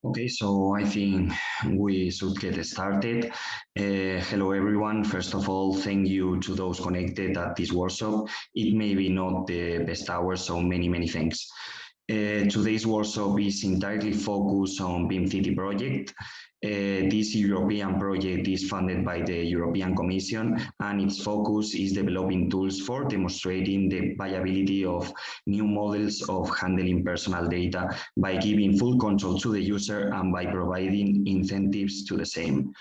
Okay, so I think we should get started. Hello, everyone. First of all, thank you to those connected at this workshop. It may be not the best hour, so many thanks. Today's workshop is entirely focused on PIMCity project. This European project is funded by the European Commission, and its focus is developing tools for demonstrating the viability of new models of handling personal data by giving full control to the user and by providing incentives to the same.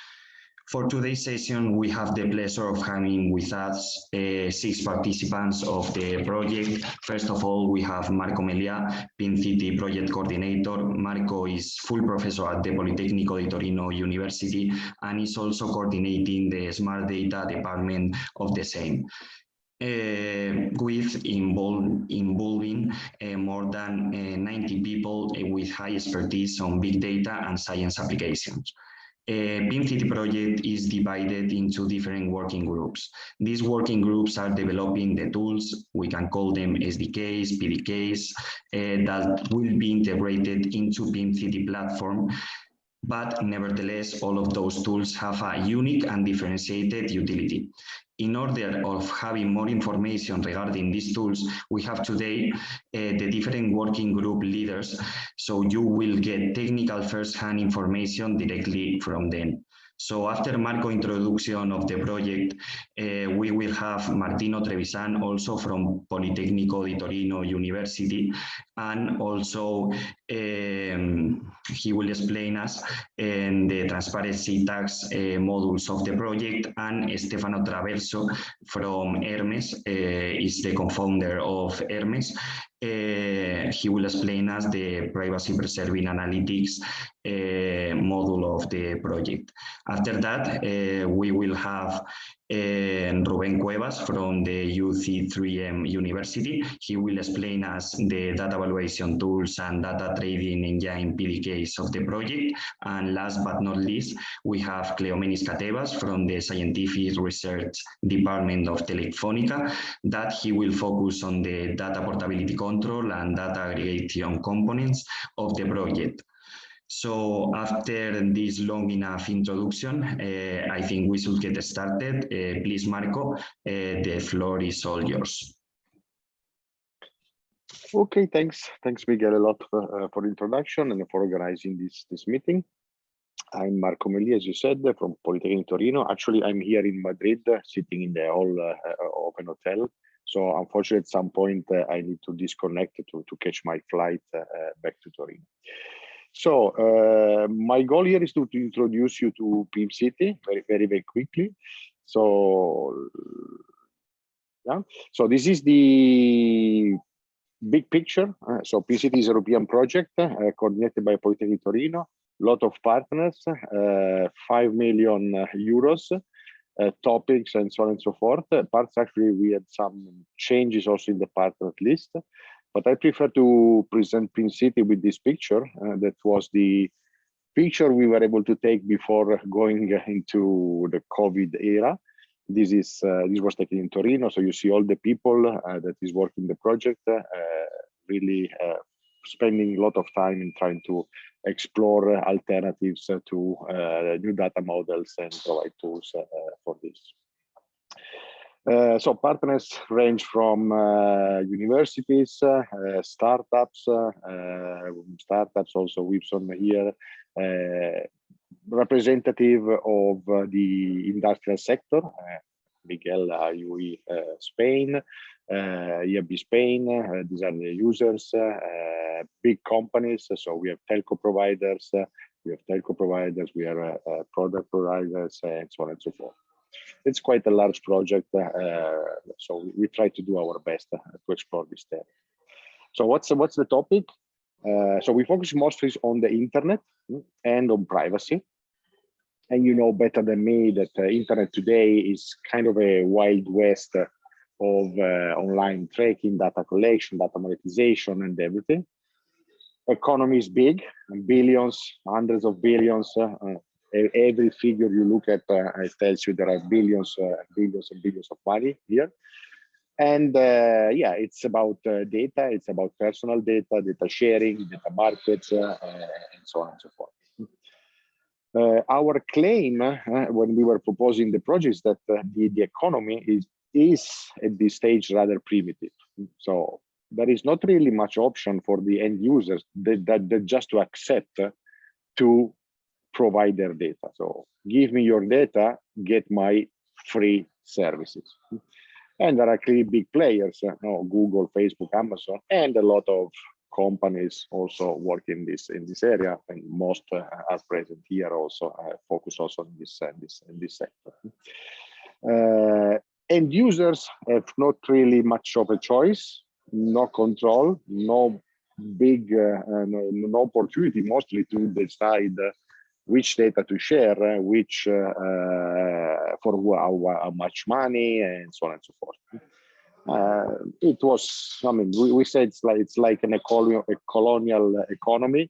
For today's session, we have the pleasure of having with us 6 participants of the project. First of all, we have Marco Melia, PIMCity project coordinator. Marco is full professor at the Politecnico di Torino University and is also coordinating the smart data department of the same. With involving more than 90 people with high expertise on big data and science applications. PIMCity project is divided into different working groups. These working groups are developing the tools, we can call them SDKs, PDKs, that will be integrated into PIMCity platform. But nevertheless, all of those tools have a unique and differentiated utility. In order of having more information regarding these tools, we have today the different working group leaders, so you will get technical first-hand information directly from them. So after Marco introduction of the project, we will have Martino Trevisan, also from Politecnico di Torino University, and also he will explain us the transparency tax modules of the project, and Stefano Traverso from Hermes is the co-founder of Hermes. He will explain us the privacy preserving analytics module of the project. After that, we will have Rubén Cuevas from the UC3M University. He will explain us the data evaluation tools and data trading engine PDKs of the project. And last but not least, we have Cleomenis Catevas from the Scientific Research Department of Telefónica, that he will focus on the data portability control and data aggregation components of the project. So after this long enough introduction, I think we should get started. Please, Marco, the floor is all yours. Okay, thanks, Miguel, a lot for the introduction and for organizing this meeting. I'm Marco Melia, as you said, from Politecnico Torino. Actually, I'm here in Madrid, sitting in the hall of an hotel. So unfortunately, at some point, I need to disconnect to catch my flight back to Torino. So my goal here is to introduce you to PIMCity very quickly. So yeah, so this is the big picture. So PIMCity is a European project coordinated by Politecnico Torino. Lot of partners, 5 million euros, topics, and so on and so forth. Parts actually we had some changes also in the partner list. But I prefer to present PIMCity with this picture. That was the picture we were able to take before going into the COVID era. This was taken in Torino, so you see all the people that is working the project, really spending a lot of time in trying to explore alternatives to new data models and provide tools for this. So partners range from universities, startups also Wipson here, representative of the industrial sector, Miguel, IUE Spain, IAB Spain, these are the users, big companies, so we have telco providers, we are product providers, and so on and so forth. It's quite a large project, so we try to do our best to explore this area. So what's the topic? So we focus mostly on the internet and on privacy. And you know better than me that the internet today is kind of a wild west of online tracking, data collection, data monetization, and everything. Economy is big, billions, hundreds of billions. Every figure you look at tells you there are billions and billions of money here. And yeah, it's about data, it's about personal data, data sharing, data markets, and so on and so forth. Our claim when we were proposing the project is that the economy is at this stage rather primitive. So there is not really much option for the end users that just to accept to provide their data. So give me your data, get my free services. And there are clearly big players, Google, Facebook, Amazon, and a lot of companies also work in this area, and most are present here also, focus also in this sector. End users have not really much of a choice, no control, no big, no opportunity mostly to decide which data to share, which for how much money, and so on and so forth. It was, I mean, we said it's like a colonial economy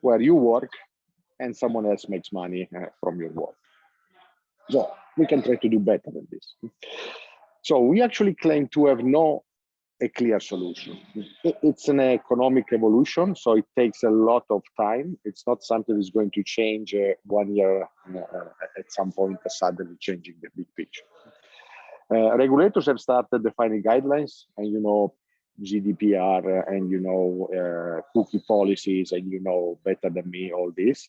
where you work and someone else makes money from your work. So we can try to do better than this. So we actually claim to have a clear solution. It's an economic evolution, so it takes a lot of time. It's not something that's going to change 1 year at some point, suddenly changing the big picture. Regulators have started defining guidelines, and GDPR, and cookie policies, and better than me all this.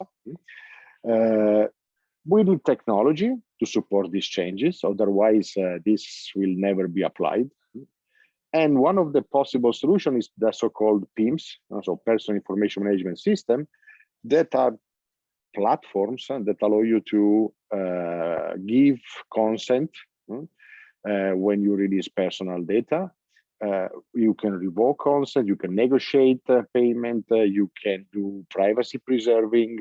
We need technology to support these changes, otherwise this will never be applied. And one of the possible solutions is the so-called PIMs, so Personal Information Management System, that are platforms that allow you to give consent when you release personal data. You can revoke consent, you can negotiate payment, you can do privacy preserving,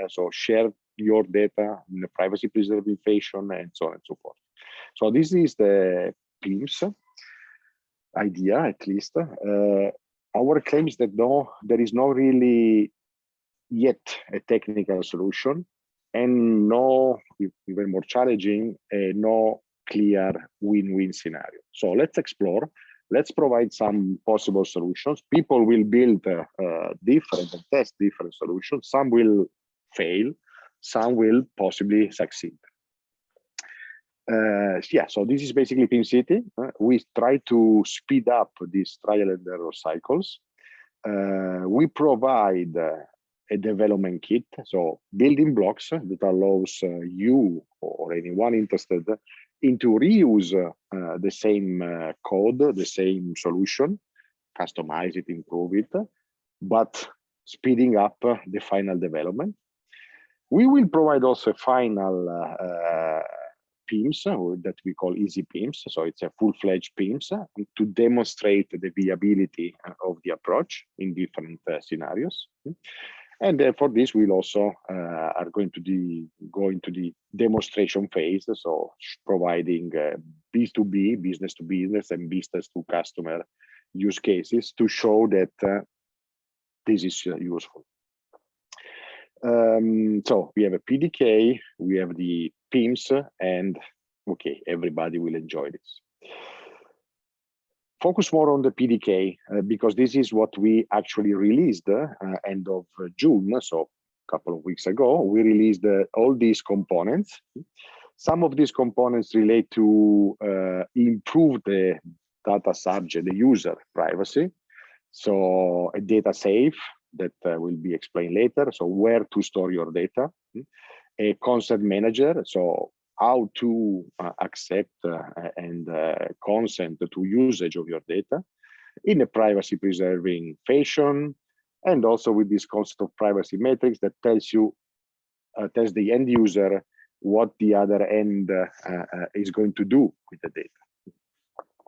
so share your data in a privacy preserving fashion, and so on and so forth. So this is the PIMs idea, at least. Our claim is that there is no really yet a technical solution, and no, even more challenging, no clear win-win scenario. So let's explore. Let's provide some possible solutions. People will build different and test different solutions. Some will fail, some will possibly succeed. Yeah, so this is basically PIMCity. We try to speed up these trial and error cycles. We provide a development kit, so building blocks that allows you or anyone interested into reuse the same code, the same solution, customize it, improve it, but speeding up the final development. We will provide also a final PIMs that we call easy PIMs. So it's a full-fledged PIMs to demonstrate the viability of the approach in different scenarios. And for this, we'll also are going to go into the demonstration phase. So providing B2B, business to business, and business to customer use cases to show that this is useful. So we have a PDK, we have the PIMs, and okay, everybody will enjoy this. Focus more on the PDK because this is what we actually released end of June, so a couple of weeks ago. We released all these components. Some of these components relate to improve the data subject, the user privacy. So a data safe that will be explained later. So where to store your data, a consent manager. So how to accept and consent to usage of your data in a privacy preserving fashion. And also with this concept of privacy metrics that tells the end user what the other end is going to do with the data,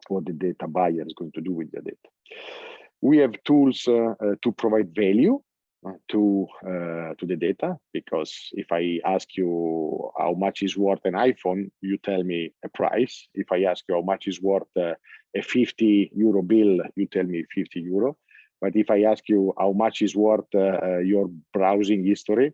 what the data buyer is going to do with the data. We have tools to provide value to the data, because if I ask you how much is worth an iPhone, you tell me a price. If I ask you how much is worth a 50 euro bill, you tell me 50 euro. But if I ask you how much is worth your browsing history,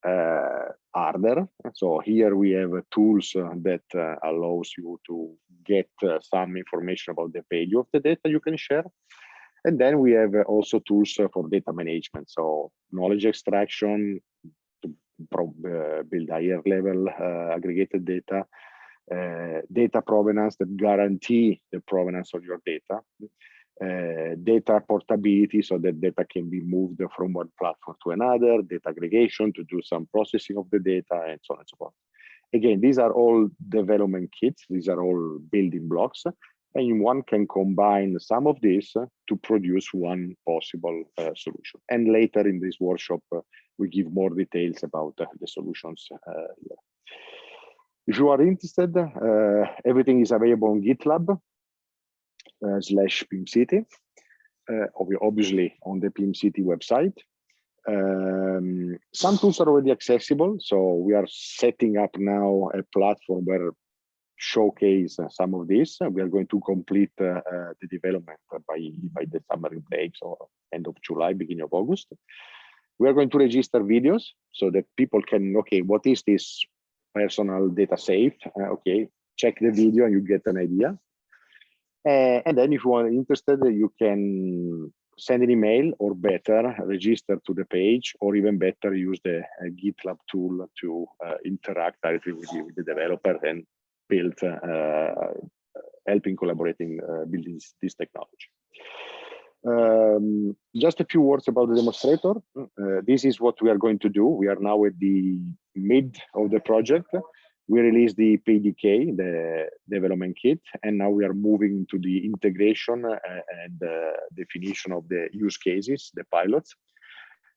harder. So here we have tools that allows you to get some information about the value of the data you can share. And then we have also tools for data management. So knowledge extraction, to build higher level aggregated data, data provenance that guarantee the provenance of your data, data portability so that data can be moved from one platform to another, data aggregation to do some processing of the data, and so on and so forth. Again, these are all development kits. These are all building blocks. And one can combine some of these to produce one possible solution. And later in this workshop, we give more details about the solutions here. If you are interested, everything is available on GitLab /PIMCity, obviously on the PIMCity website. Some tools are already accessible, so we are setting up now a platform where showcase some of this. We are going to complete the development by the summer breaks or end of July, beginning of August. We are going to register videos so that people can, okay, what is this personal data safe? Okay, check the video and you get an idea. And then if you are interested, you can send an email, or better, register to the page, or even better, use the GitLab tool to interact directly with the developer and build, helping collaborating, building this technology. Just a few words about the demonstrator. This is what we are going to do. We are now at the mid of the project. We released the PDK, the development kit, and now we are moving to the integration and definition of the use cases, the pilots.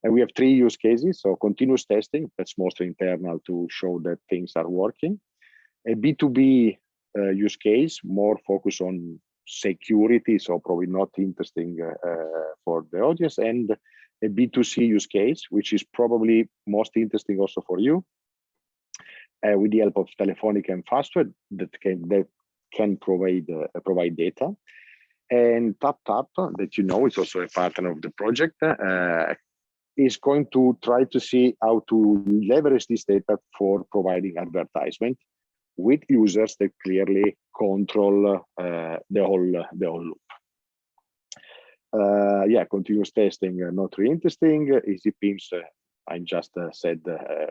And we have 3 use cases. So continuous testing, that's mostly internal to show that things are working. A B2B use case, more focused on security, so probably not interesting for the audience, and a B2C use case, which is probably most interesting also for you, with the help of Telefonica and Fastweb that can provide data. And TapTap, that you know is also a partner of the project, is going to try to see how to leverage this data for providing advertisement with users that clearly control the whole loop. Yeah, continuous testing, not really interesting. Easy PIMs, I just said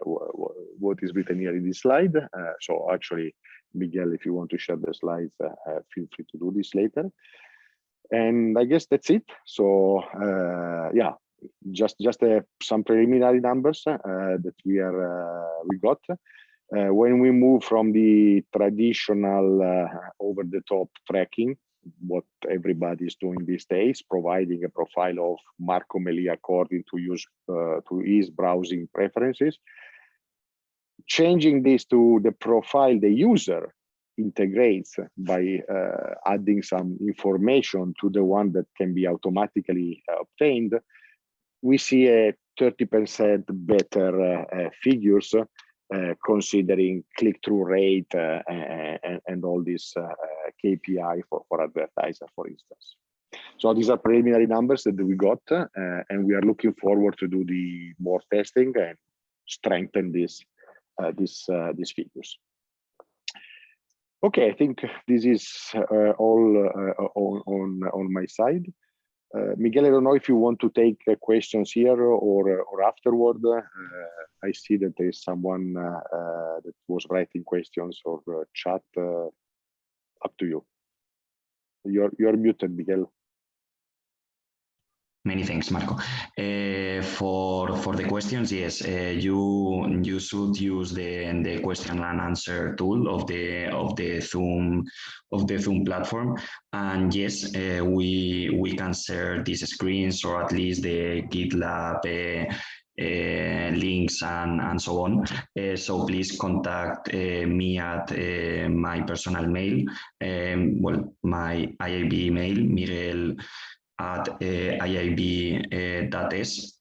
what is written here in this slide. So actually, Miguel, if you want to share the slides, feel free to do this later. And I guess that's it. So yeah, just some preliminary numbers that we got. When we move from the traditional over-the-top tracking, what everybody is doing these days, providing a profile of Marco Melia according to his browsing preferences, changing this to the profile the user integrates by adding some information to the one that can be automatically obtained, we see a 30% better figures considering click-through rate and all this KPI for advertiser, for instance. So these are preliminary numbers that we got, and we are looking forward to do the more testing and strengthen these figures. Okay, I think this is all on my side. Miguel, I don't know if you want to take questions here or afterward. I see that there is someone that was writing questions or chat. Up to you. You're muted, Miguel. Many thanks, Marco. For the questions, yes, you should use the question and answer tool of the Zoom platform, and yes, we can share these screens or at least the GitLab links and so on. So please contact me at my personal mail, well, my IAB email, Miguel at iib.es,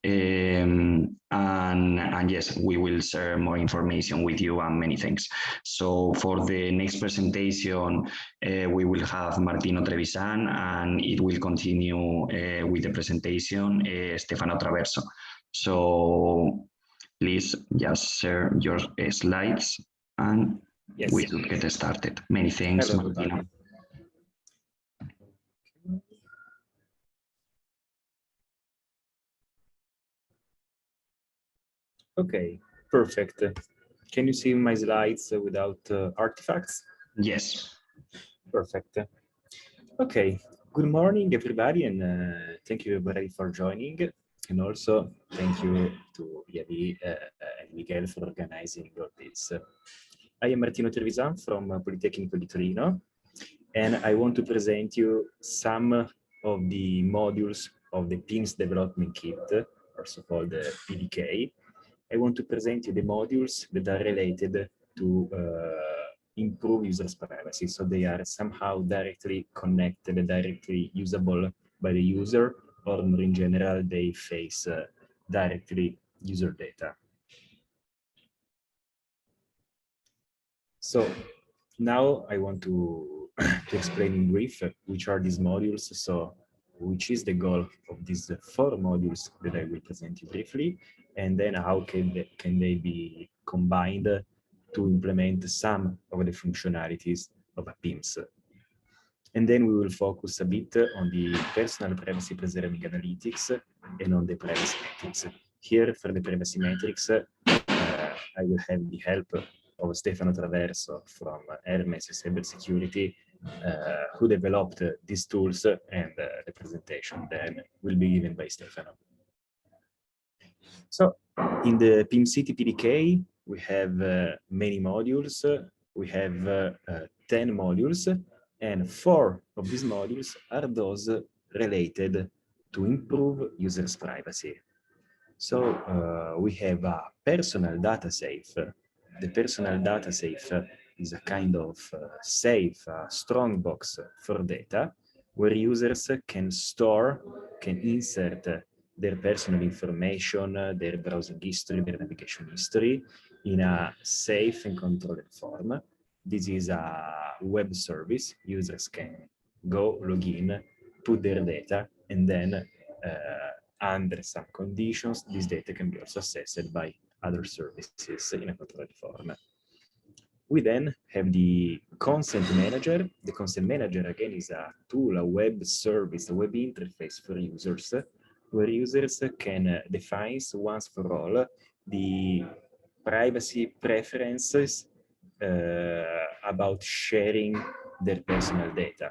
and yes, we will share more information with you, and many thanks. So for the next presentation, we will have Martino Trevisan, and it will continue with the presentation, Stefano Traverso. So please just share your slides, and yes, we should get started. Many thanks, Martino. Okay, Perfect. Can you see my slides without artifacts? Yes. Perfect. Okay. Good morning, everybody, and thank you everybody for joining. And also thank you to Iavi and Miguel for organizing all this. I am Martino Trevisan from Politecnico di Torino, and I want to present you some of the modules of the PIMS development kit, also called the PDK. I want to present you the modules that are related to improve users' privacy. So they are somehow directly connected and directly usable by the user, or in general, they face directly user data. So now I want to explain in brief which are these modules. So which is the goal of these 4 modules that I will present you briefly, and then how can they be combined to implement some of the functionalities of a PIMS. And then we will focus a bit on the personal privacy preserving analytics and on the privacy metrics. Here for the privacy metrics, I will have the help of Stefano Traverso from Hermes Cybersecurity, who developed these tools, and the presentation then will be given by Stefano. So in the PIMCity PDK, we have many modules. We have 10 modules, and 4 of these modules are those related to improve users' privacy. So we have a personal data safe. The personal data safe is a kind of safe, strong box for data where users can store, can insert their personal information, their browsing history, their navigation history in a safe and controlled form. This is a web service. Users can go, log in, put their data, and then under some conditions, this data can be also accessed by other services in a controlled form. We then have the consent manager. The consent manager, again, is a tool, a web service, a web interface for users, where users can define once for all the privacy preferences about sharing their personal data.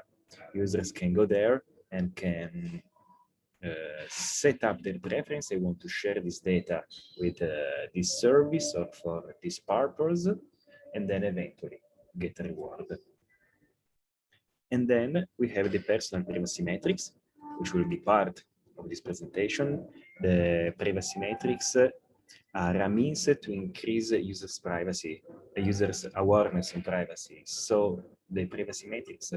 Users can go there and can set up their preference. They want to share this data with this service or for this purpose, and then eventually get a reward. And then we have the personal privacy metrics, which will be part of this presentation. The privacy metrics are a means to increase users' privacy, users' awareness on privacy. So the privacy metrics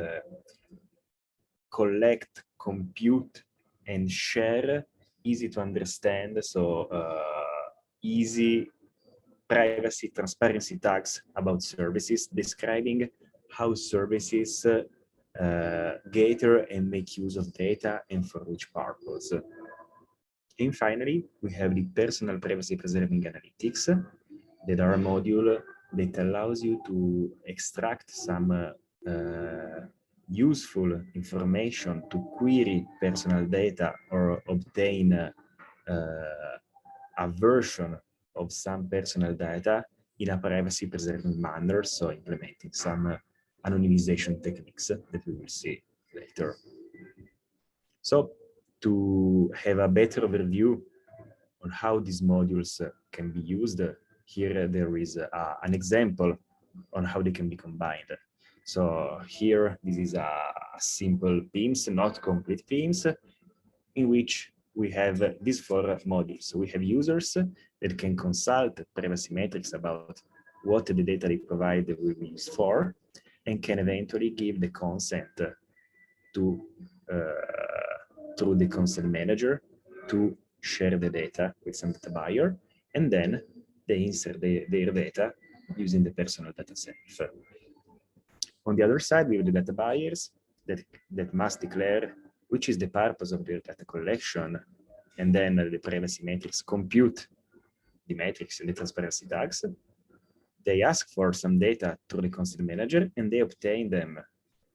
collect, compute, and share easy to understand, so easy privacy transparency tags about services, describing how services gather and make use of data and for which purpose. And finally, we have the personal privacy preserving analytics that are a module that allows you to extract some useful information to query personal data or obtain a version of some personal data in a privacy preserving manner, so implementing some anonymization techniques that we will see later. So to have a better overview on how these modules can be used, here there is an example on how they can be combined. So here, this is a simple PIMS, not complete PIMS, in which we have these 4 modules. So we have users that can consult privacy metrics about what the data they provide will be used for, and can eventually give the consent to through the consent manager to share the data with some data buyer, and then they insert their data using the personal data safe. On the other side, we have the data buyers that must declare which is the purpose of their data collection, and then the privacy metrics compute the metrics and the transparency tags. They ask for some data through the consent manager, and they obtain them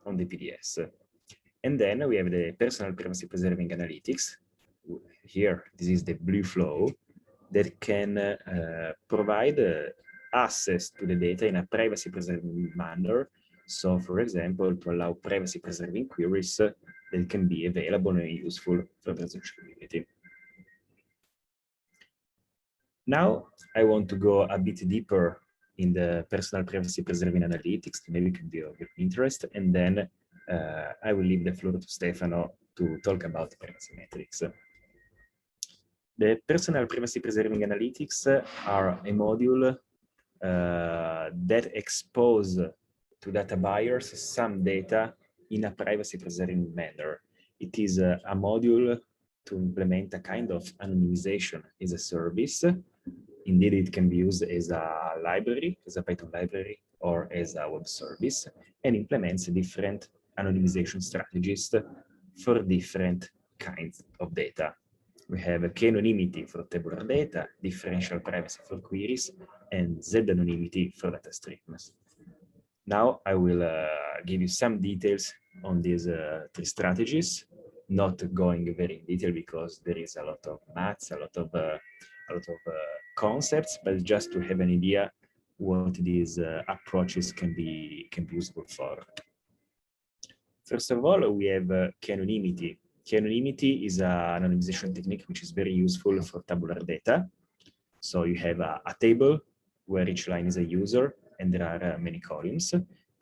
on the PDS. And then we have the personal privacy preserving analytics. Here, this is the blue flow that can provide access to the data in a privacy-preserving manner. So, for example, to allow privacy-preserving queries that can be available and useful for the research community. Now, I want to go a bit deeper in the personal privacy-preserving analytics that maybe can be of your interest, and then I will leave the floor to Stefano to talk about privacy metrics. The personal privacy-preserving analytics are a module that expose to data buyers some data in a privacy-preserving manner. It is a module to implement a kind of anonymization as a service. Indeed, it can be used as a library, as a Python library, or as a web service, and implements different anonymization strategies for different kinds of data. We have k-anonymity for tabular data, differential privacy for queries, and z-anonymity for data streams. Now I will give you some details on these three strategies, not going very in detail because there is a lot of maths, a lot of concepts, but just to have an idea what these approaches can be useful for. First of all, we have k-anonymity. K-anonymity is an anonymization technique which is very useful for tabular data. So you have a table where each line is a user and there are many columns.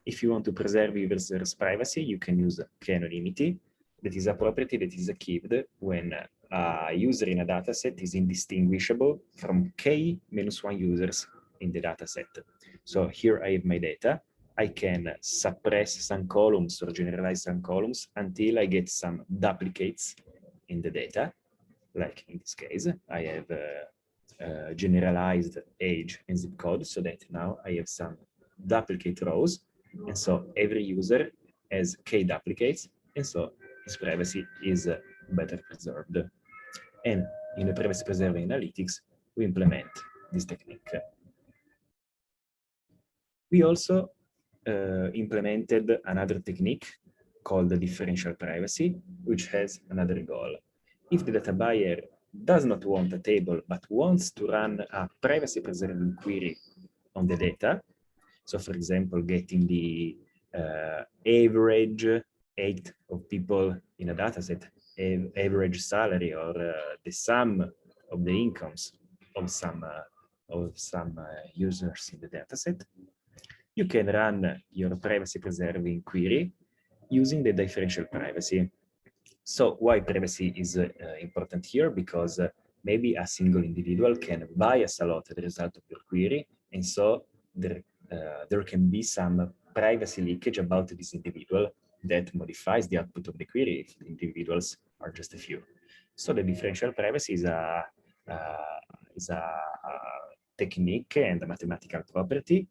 If you want to preserve users' privacy, you can use k-anonymity. That is a property that is achieved when a user in a dataset is indistinguishable from k-1 users in the dataset. So here I have my data. I can suppress some columns or generalize some columns until I get some duplicates in the data. Like in this case, I have generalized age and zip code so that now I have some duplicate rows. And so every user has k duplicates, and so his privacy is better preserved. And in the privacy preserving analytics, we implement this technique. We also implemented another technique called the differential privacy, which has another goal. If the data buyer does not want a table, but wants to run a privacy preserving query on the data, so for example, getting the average age of people in a dataset, average salary, or the sum of the incomes of some users in the dataset, you can run your privacy preserving query using the differential privacy. So why privacy is important here? Because maybe a single individual can bias a lot the result of your query, and so there can be some privacy leakage about this individual that modifies the output of the query if the individuals are just a few. So the differential privacy is a technique and a mathematical property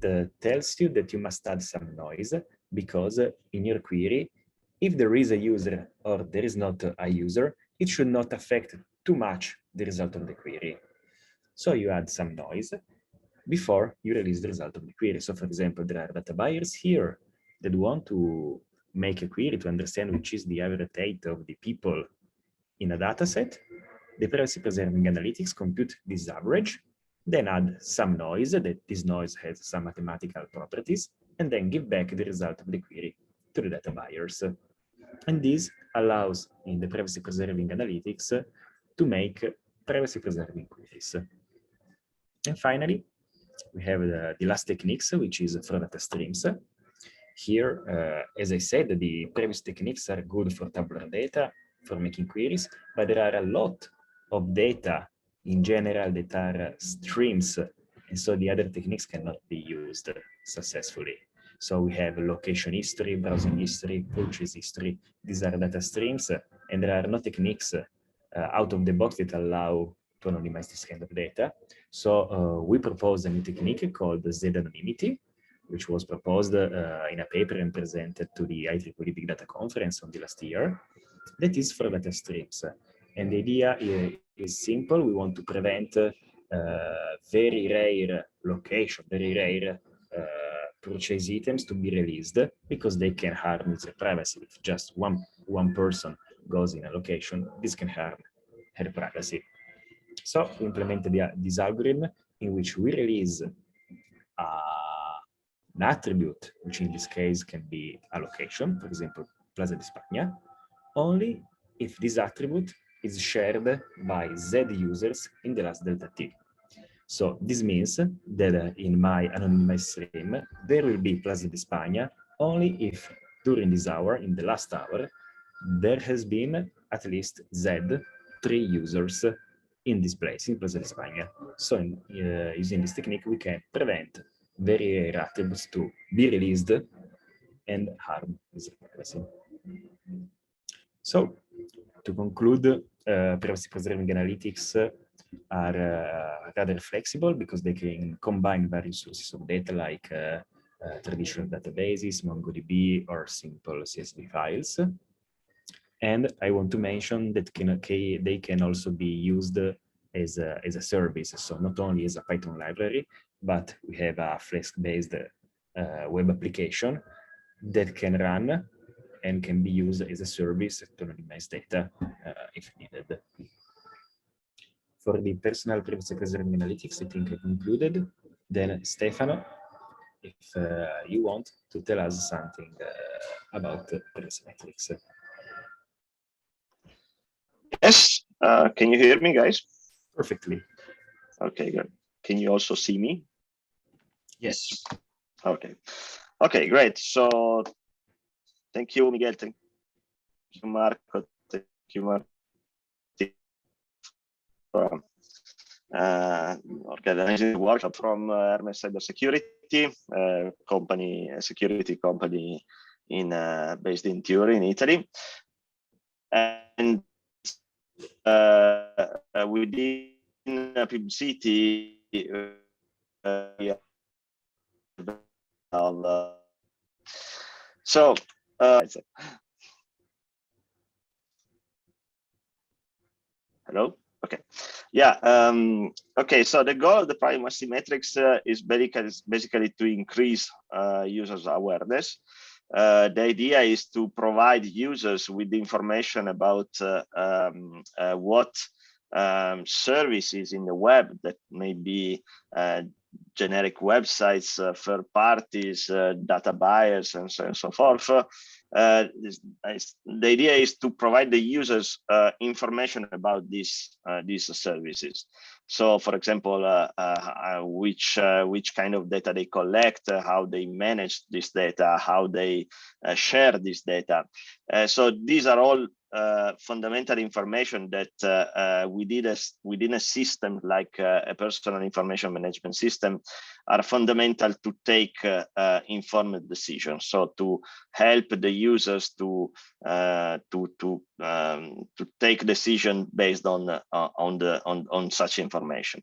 that tells you that you must add some noise, because in your query, if there is a user or there is not a user, it should not affect too much the result of the query. So you add some noise before you release the result of the query. So for example, there are data buyers here that want to make a query to understand which is the average age of the people in a data set. The privacy preserving analytics compute this average, then add some noise, that this noise has some mathematical properties, and then give back the result of the query to the data buyers. And this allows in the privacy preserving analytics to make privacy preserving queries. And finally, we have the last techniques, which is for data streams. Here, as I said, the previous techniques are good for tabular data, for making queries, but there are a lot of data in general that are streams, and so the other techniques cannot be used successfully. So we have location history, browsing history, purchase history. These are data streams, and there are no techniques out of the box that allow to anonymize this kind of data. So we proposed a new technique called z-anonymity, which was proposed in a paper and presented to the IEEE Big Data Conference on the last year. That is for data streams. And the idea is simple. We want to prevent very rare location, very rare purchase items to be released, because they can harm user privacy. If just one person goes in a location, this can harm her privacy. So we implemented this algorithm in which we release an attribute, which in this case can be a location, for example, Plaza de España, only if this attribute is shared by Z users in the last delta T. So this means that in my anonymized stream, there will be Plaza de España only if during this hour, in the last hour, there has been at least Z 3 users in this place, in Plaza de España. So using this technique, we can prevent very rare attributes to be released and harm user privacy. So to conclude, privacy preserving analytics are rather flexible because they can combine various sources of data like traditional databases, MongoDB, or simple CSV files. And I want to mention that they can also be used as a service. So not only as a Python library, but we have a Flask-based web application that can run and can be used as a service to anonymize data if needed. For the personal privacy preserving analytics, I think I concluded. Then Stefano, if you want to tell us something about privacy metrics. Yes, can you hear me, guys? Perfectly. Okay, good. Can you also see me? Yes. Okay. Okay, great. So thank you, Miguel. Thank you, Marco. Thank you, Martin, for organizing the workshop from Hermes Cybersecurity, company, a security company in based in Turin, Italy. And within PIMCity, so hello. Okay. Yeah. Okay. So the goal of the privacy metrics is basically to increase users' awareness. The idea is to provide users with information about what services in the web that may be generic websites, third parties, data buyers, and so on and so forth. The idea is to provide the users information about these services. So, for example, which kind of data they collect, how they manage this data, how they share this data. So these are all fundamental information that within a system like a personal information management system are fundamental to take informed decisions. So to help the users to take decision based on such information.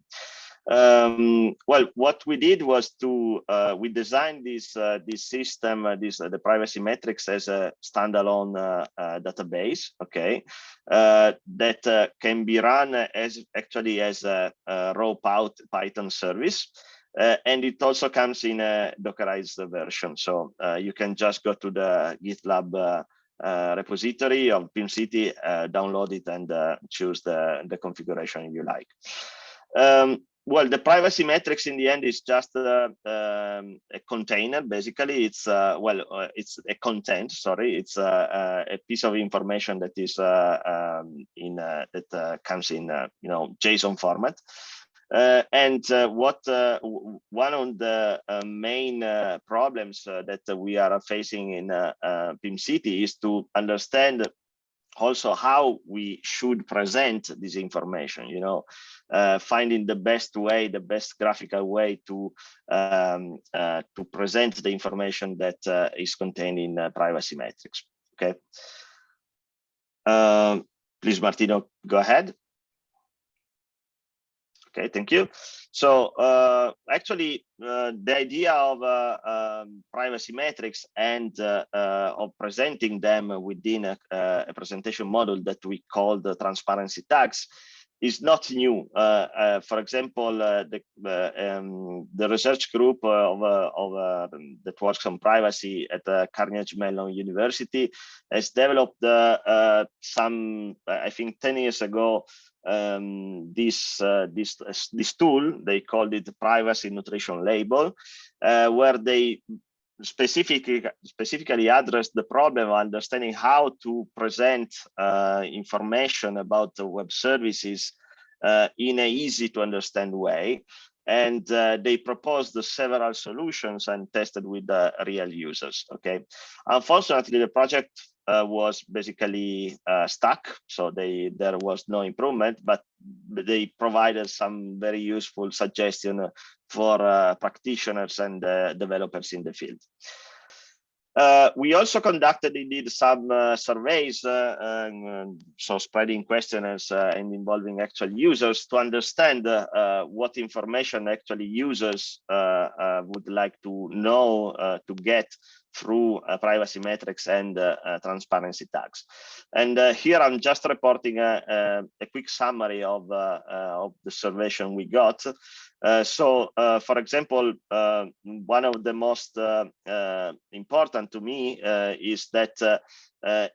Well, what we did was to we designed this system, the privacy metrics as a standalone database, okay, that can be run as a raw Python service. And it also comes in a Dockerized version. So you can just go to the GitLab repository of PIMCity, download it, and choose the configuration you like. Well, the privacy metrics in the end is just a container. Basically, it's it's a content. Sorry, it's a piece of information that is that comes in JSON format. And one of the main problems that we are facing in PIMCity is to understand also how we should present this information, finding the best way, the best graphical way to present the information that is contained in privacy metrics. Okay. Please, Martino, go ahead. Okay, thank you. So actually, the idea of privacy metrics and of presenting them within a presentation model that we call the transparency tags is not new. For example, the research group that works on privacy at Carnegie Mellon University has developed I think 10 years ago, this tool. They called it privacy nutrition label, where they specifically address the problem of understanding how to present information about the web services in an easy to understand way. And they proposed several solutions and tested with real users. Okay, unfortunately, the project was basically stuck, so there was no improvement, but they provided some very useful suggestion for practitioners and developers in the field. We also conducted indeed some surveys, so spreading questionnaires and involving actual users to understand what information actually users would like to know to get through privacy metrics and transparency tags. And here I'm just reporting a quick summary of the survey we got. For example, one of the most important to me is that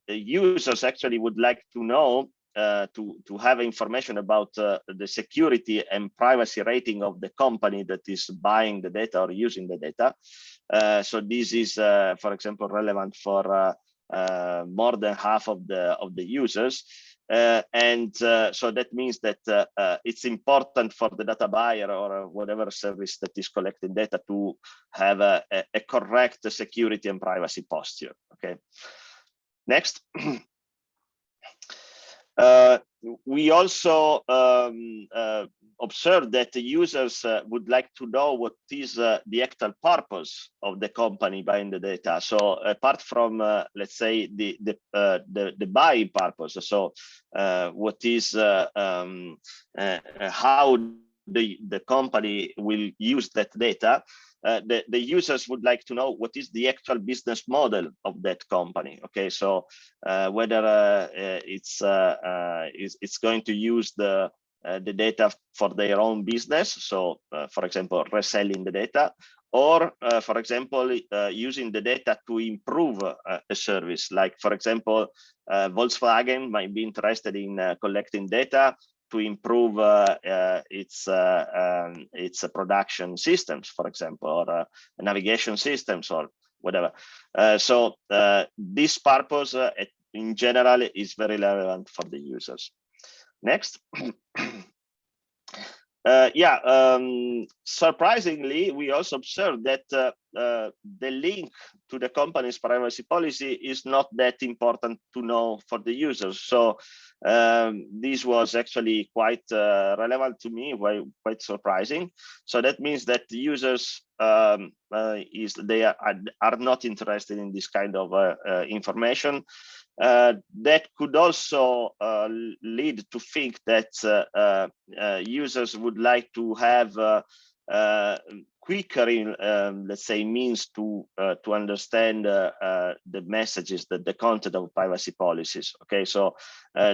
users actually would like to know to have information about the security and privacy rating of the company that is buying the data or using the data. So this is, for example, relevant for more than half of the users. So that means that it's important for the data buyer or whatever service that is collecting data to have a correct security and privacy posture. Okay, next. We also observed that the users would like to know what is the actual purpose of the company buying the data. So apart from, let's say, the buying purpose, so what is how the company will use that data, the users would like to know what is the actual business model of that company. Okay, so whether it's going to use the data for their own business, so for example reselling the data, or for example using the data to improve a service, like for example Volkswagen might be interested in collecting data to improve its production systems, for example, or navigation systems or whatever. So this purpose in general is very relevant for the users. Next. Surprisingly, we also observed that the link to the company's privacy policy is not that important to know for the users. So this was actually quite relevant to me, quite surprising. So that means that the users are not interested in this kind of information. That could also lead to think that users would like to have quicker, let's say, means to understand the messages, the content of privacy policies. Okay, so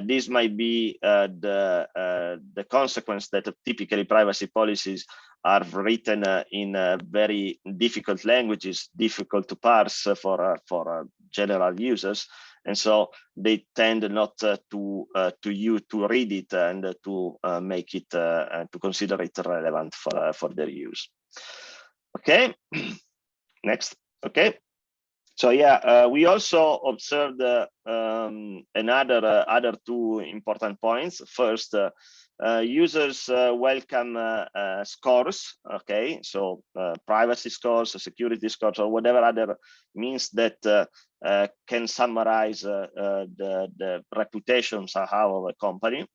this might be the consequence that typically privacy policies are written in very difficult languages, difficult to parse for general users. And so they tend not to read it and to make it to consider it relevant for their use. Okay, next. Okay, so yeah, we also observed other two important points. First, users welcome scores. Okay, so privacy scores, security scores, or whatever other means that can summarize the reputation somehow of a company.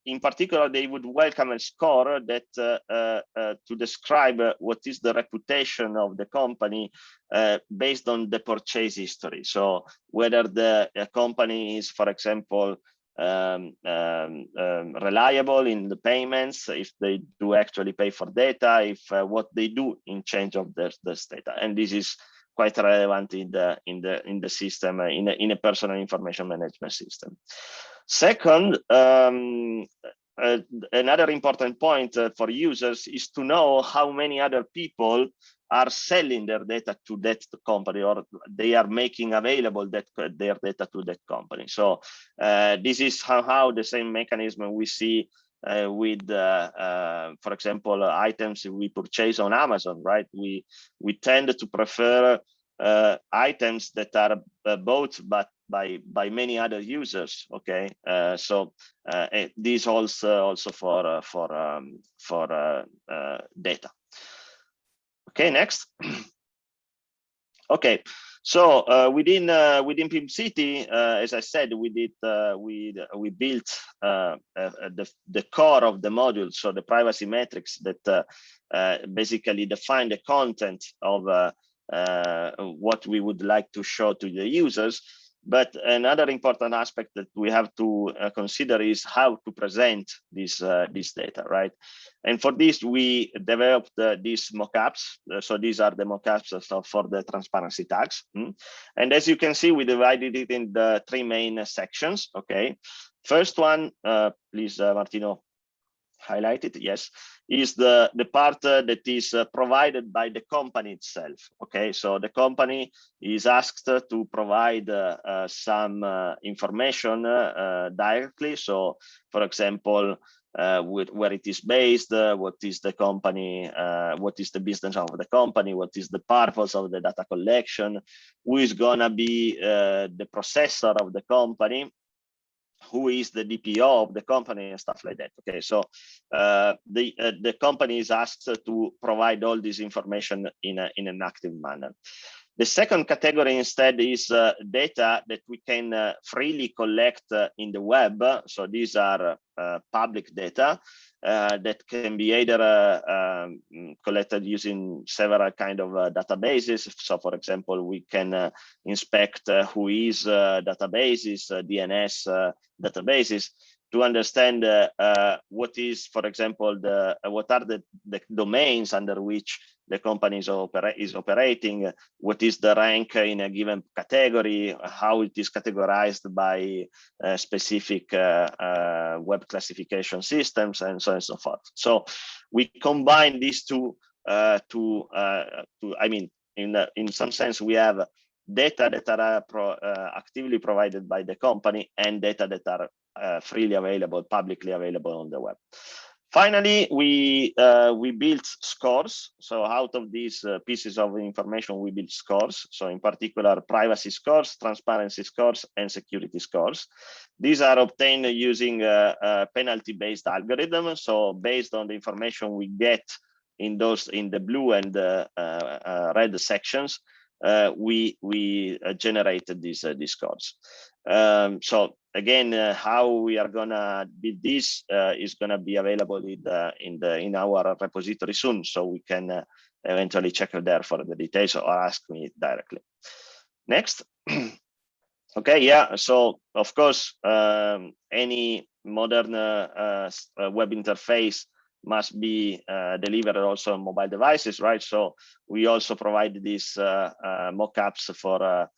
In particular, they would welcome a score that to describe what is the reputation of the company based on the purchase history. So whether the company is, for example, reliable in the payments, if they do actually pay for data, if what they do in change of this data, and this is quite relevant in the system, in a personal information management system. Second, another important point for users is to know how many other people are selling their data to that company, or they are making available their data to that company. So this is somehow the same mechanism we see with, for example, items we purchase on Amazon, right? We tend to prefer items that are bought but by many other users. Okay, so this also for data. Okay, next. Okay, so within PIMCity, as I said, we built the core of the module, so the privacy metrics that basically define the content of what we would like to show to the users. But another important aspect that we have to consider is how to present this data, right? And for this, we developed these mockups. So these are the mockups for the transparency tags. And as you can see, we divided it in the 3 main sections. Okay, first one, please, Martino, highlight it. Yes, is the part that is provided by the company itself. Okay, so the company is asked to provide some information directly. So, for example, where it is based, what is the company, what is the business of the company, what is the purpose of the data collection, who is gonna be the processor of the company, who is the DPO of the company, and stuff like that. Okay, so the company is asked to provide all this information in an active manner. The second category instead is data that we can freely collect in the web. So these are public data that can be either collected using several kind of databases. So, for example, we can inspect who is databases, DNS databases, to understand what is, for example, what are the domains under which the company is operating, what is the rank in a given category, how it is categorized by specific web classification systems, and so on and so forth. So we combine these two I mean, in some sense, we have data that are actively provided by the company and data that are freely available, publicly available on the web. Finally, we built scores. So out of these pieces of information, we built scores. So in particular, privacy scores, transparency scores, and security scores. These are obtained using a penalty-based algorithm. So based on the information we get in the blue and red sections, we generated these scores. So again, how we are gonna build this is gonna be available in our repository soon, so we can eventually check there for the details or ask me directly. Next. Okay, yeah. So of course, any modern web interface must be delivered also on mobile devices, right? So we also provide these mockups for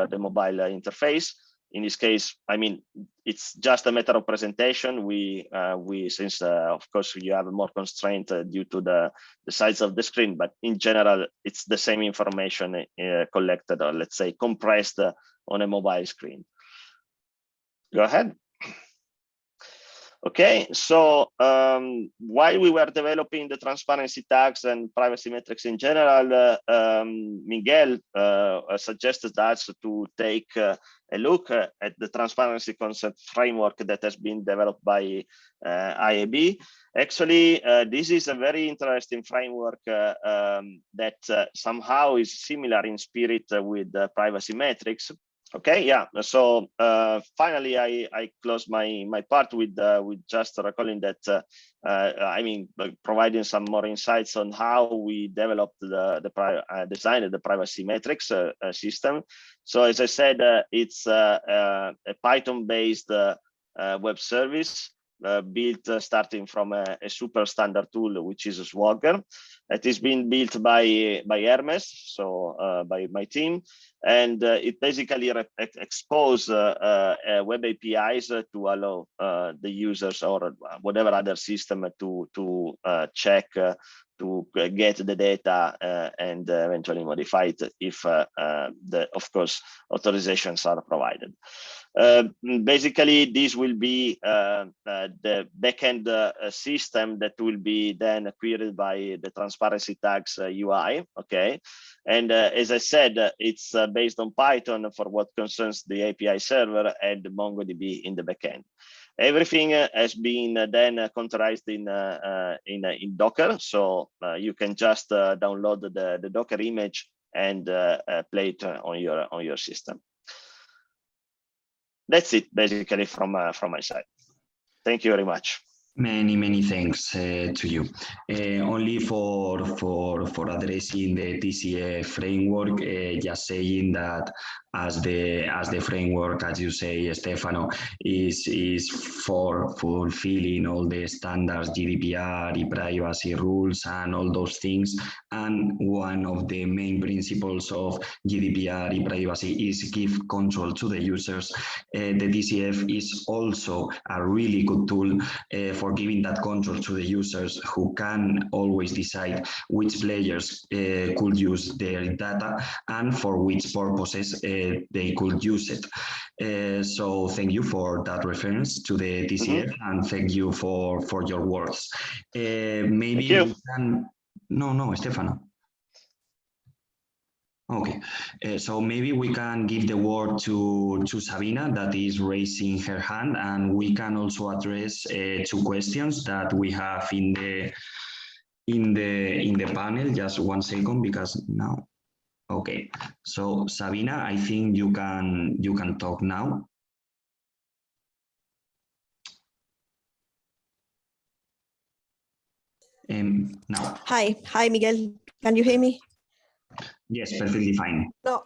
the mobile interface. In this case, I mean, it's just a matter of presentation. Since of course you have more constraint due to the size of the screen, but in general, it's the same information collected, or let's say compressed on a mobile screen. Go ahead. Okay, so while we were developing the transparency tags and privacy metrics in general, Miguel suggested us to take a look at the transparency concept framework that has been developed by IAB. Actually, this is a very interesting framework that somehow is similar in spirit with the privacy metrics. Okay, yeah. So finally, I close my part with just recalling that I mean, providing some more insights on how we developed designed the privacy metrics system. So as I said, it's a Python-based web service built starting from a super standard tool, which is Swagger. It is being built by Hermes, so by my team, and it basically exposes web APIs to allow the users or whatever other system to check, to get the data and eventually modify it if, of course, authorizations are provided. Basically, this will be the backend system that will be then queried by the transparency tags UI. Okay, and as I said, it's based on Python for what concerns the API server and MongoDB in the backend. Everything has been then containerized in Docker, so you can just download the Docker image and play it on your system. That's it, basically, from my side. Thank you very much. Many thanks to you. Only for addressing the TCF framework, just saying that as the framework, as you say, Stefano, is for fulfilling all the standards, GDPR, privacy rules, and all those things. And one of the main principles of GDPR, privacy, is give control to the users. The TCF is also a really good tool for giving that control to the users, who can always decide which players could use their data and for which purposes they could use it. So thank you for that reference to the TCF, and thank you for your words. Maybe we can... No, Stefano. Okay, so maybe we can give the word to Sabina, that is raising her hand, and we can also address 2 questions that we have in the panel. Just 1 second, because now. Okay, so Sabina, I think you can talk now. Now. Hi, Miguel. Can you hear me? Yes, perfectly fine. No,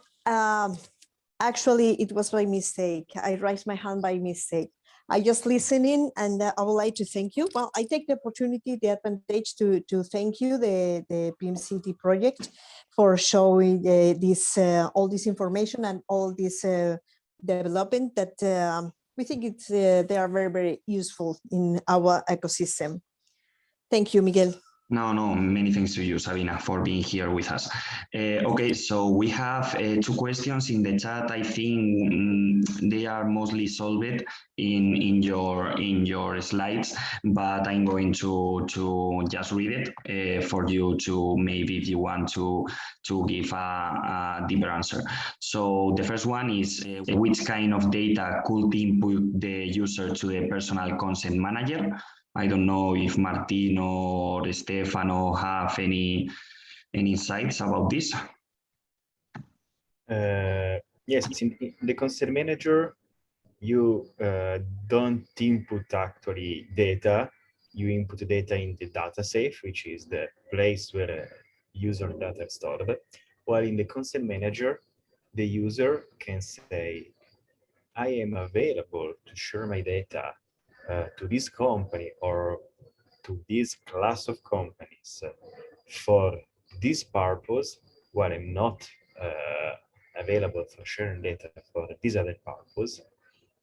actually, it was by mistake. I raised my hand by mistake. I just listening, and I would like to thank you. Well, I take the opportunity, the advantage to thank you, the PIMCity project, for showing this all this information and all this development that we think they are very useful in our ecosystem. Thank you, Miguel. No, many thanks to you, Sabina, for being here with us. Okay, so we have 2 questions in the chat. I think they are mostly solved in your slides, but I'm going to just read it for you to, maybe if you want to give a deeper answer. So the first one is, which kind of data could input the user to the personal consent manager? I don't know if Martino or Stefano have any insights about this. Yes, in the consent manager, you don't input actually data. You input data in the data safe, which is the place where user data is stored. While in the consent manager, the user can say, I am available to share my data to this company or to this class of companies for this purpose, while I'm not available for sharing data for this other purpose.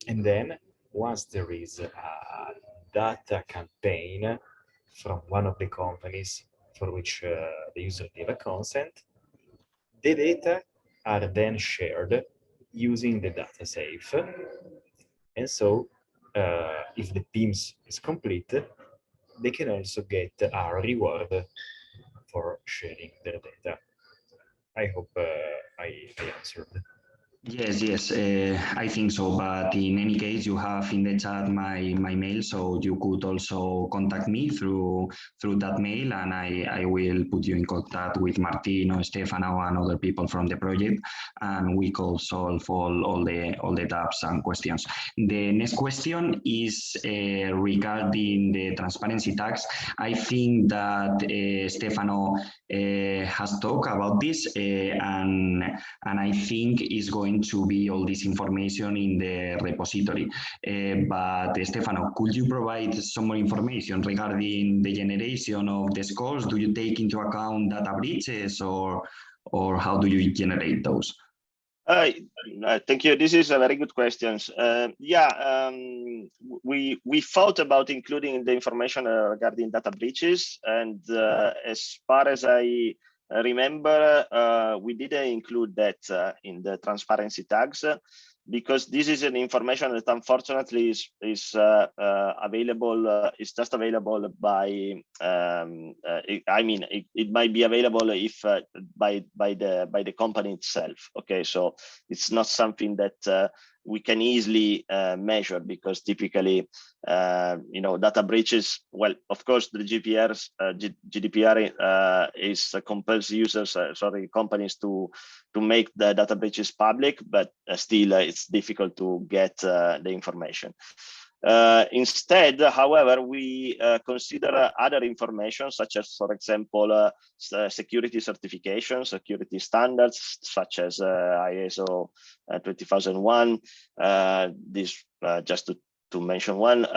And then once there is a data campaign from one of the companies for which the user gave a consent, the data are then shared using the data safe. And so if the PIMs is complete, they can also get a reward for sharing their data. I hope I answered. Yes, I think so. But in any case, you have in the chat my mail, so you could also contact me through that mail, and I will put you in contact with Martino, Stefano, and other people from the project, and we could solve all the doubts and questions. The next question is regarding the transparency tags. I think that Stefano has talked about this, and I think is going to be all this information in the repository. But Stefano, could you provide some more information regarding the generation of the scores? Do you take into account data breaches, or how do you generate those? Thank you. This is a very good question. We thought about including the information regarding data breaches, and as far as I remember, we didn't include that in the transparency tags, because this is an information that unfortunately is available. Is just available by. It might be available if by the company itself. Okay, so it's not something that we can easily measure, because typically, data breaches. Well, of course, the GDPR compels users, companies to make the data breaches public, but still it's difficult to get the information. Instead, however, we consider other information, such as, for example, security certification, security standards, such as ISO 20001. This just to mention one.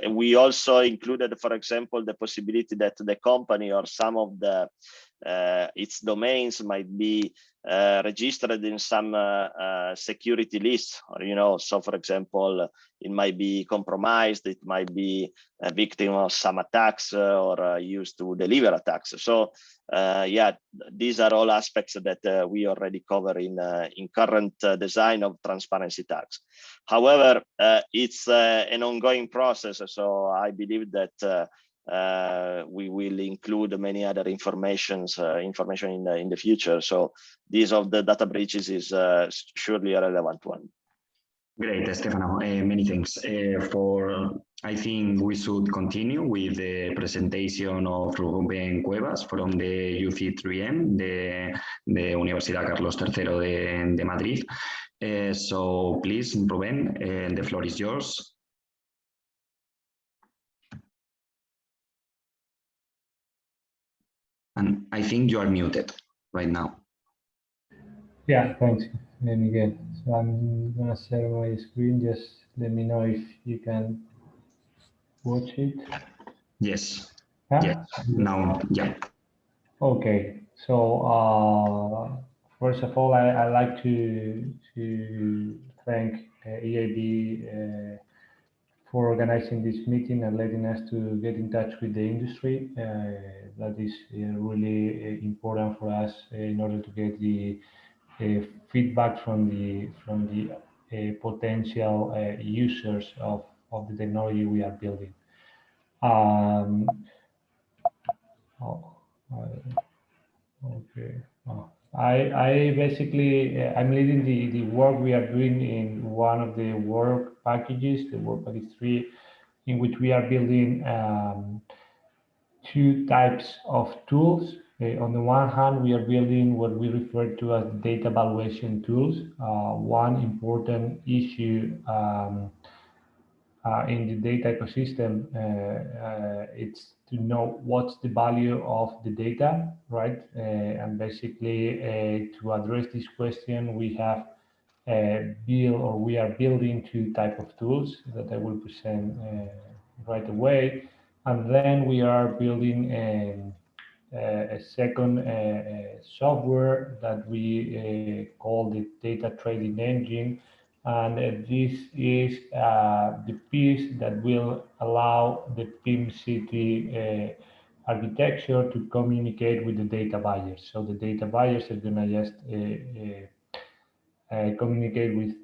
We also included, for example, the possibility that the company or some of the its domains might be registered in some security lists, or so for example, it might be compromised, it might be a victim of some attacks or used to deliver attacks. So these are all aspects that we already cover in current design of transparency tags. However, it's an ongoing process, so I believe that we will include many other information in the future. So these of the data breaches is surely a relevant one. Great, Stefano. Many thanks. I think we should continue with the presentation of Rubén Cuevas from the UC3M, the Universidad Carlos III de Madrid. So please, Rubén, the floor is yours. And I think you are muted right now. Yeah, thanks, Miguel. So I'm gonna share my screen. Just let me know if you can watch it. Yes. Yeah? Yes. Now, yeah. Okay. So first of all, I like to thank EIB for organizing this meeting and letting us to get in touch with the industry. That is really important for us in order to get the feedback from the potential users of the technology we are building. Okay. I basically I'm leading the work we are doing in one of the work packages, the work package 3, in which we are building two types of tools. On the one hand, we are building what we refer to as data valuation tools. One important issue in the data ecosystem, it's to know what's the value of the data, right? And basically, to address this question, we have we are building two types of tools that I will present right away. And then we are building a second software that we call the data trading engine. And this is the piece that will allow the PIMCity architecture to communicate with the data buyers. So the data buyers are going to just communicate with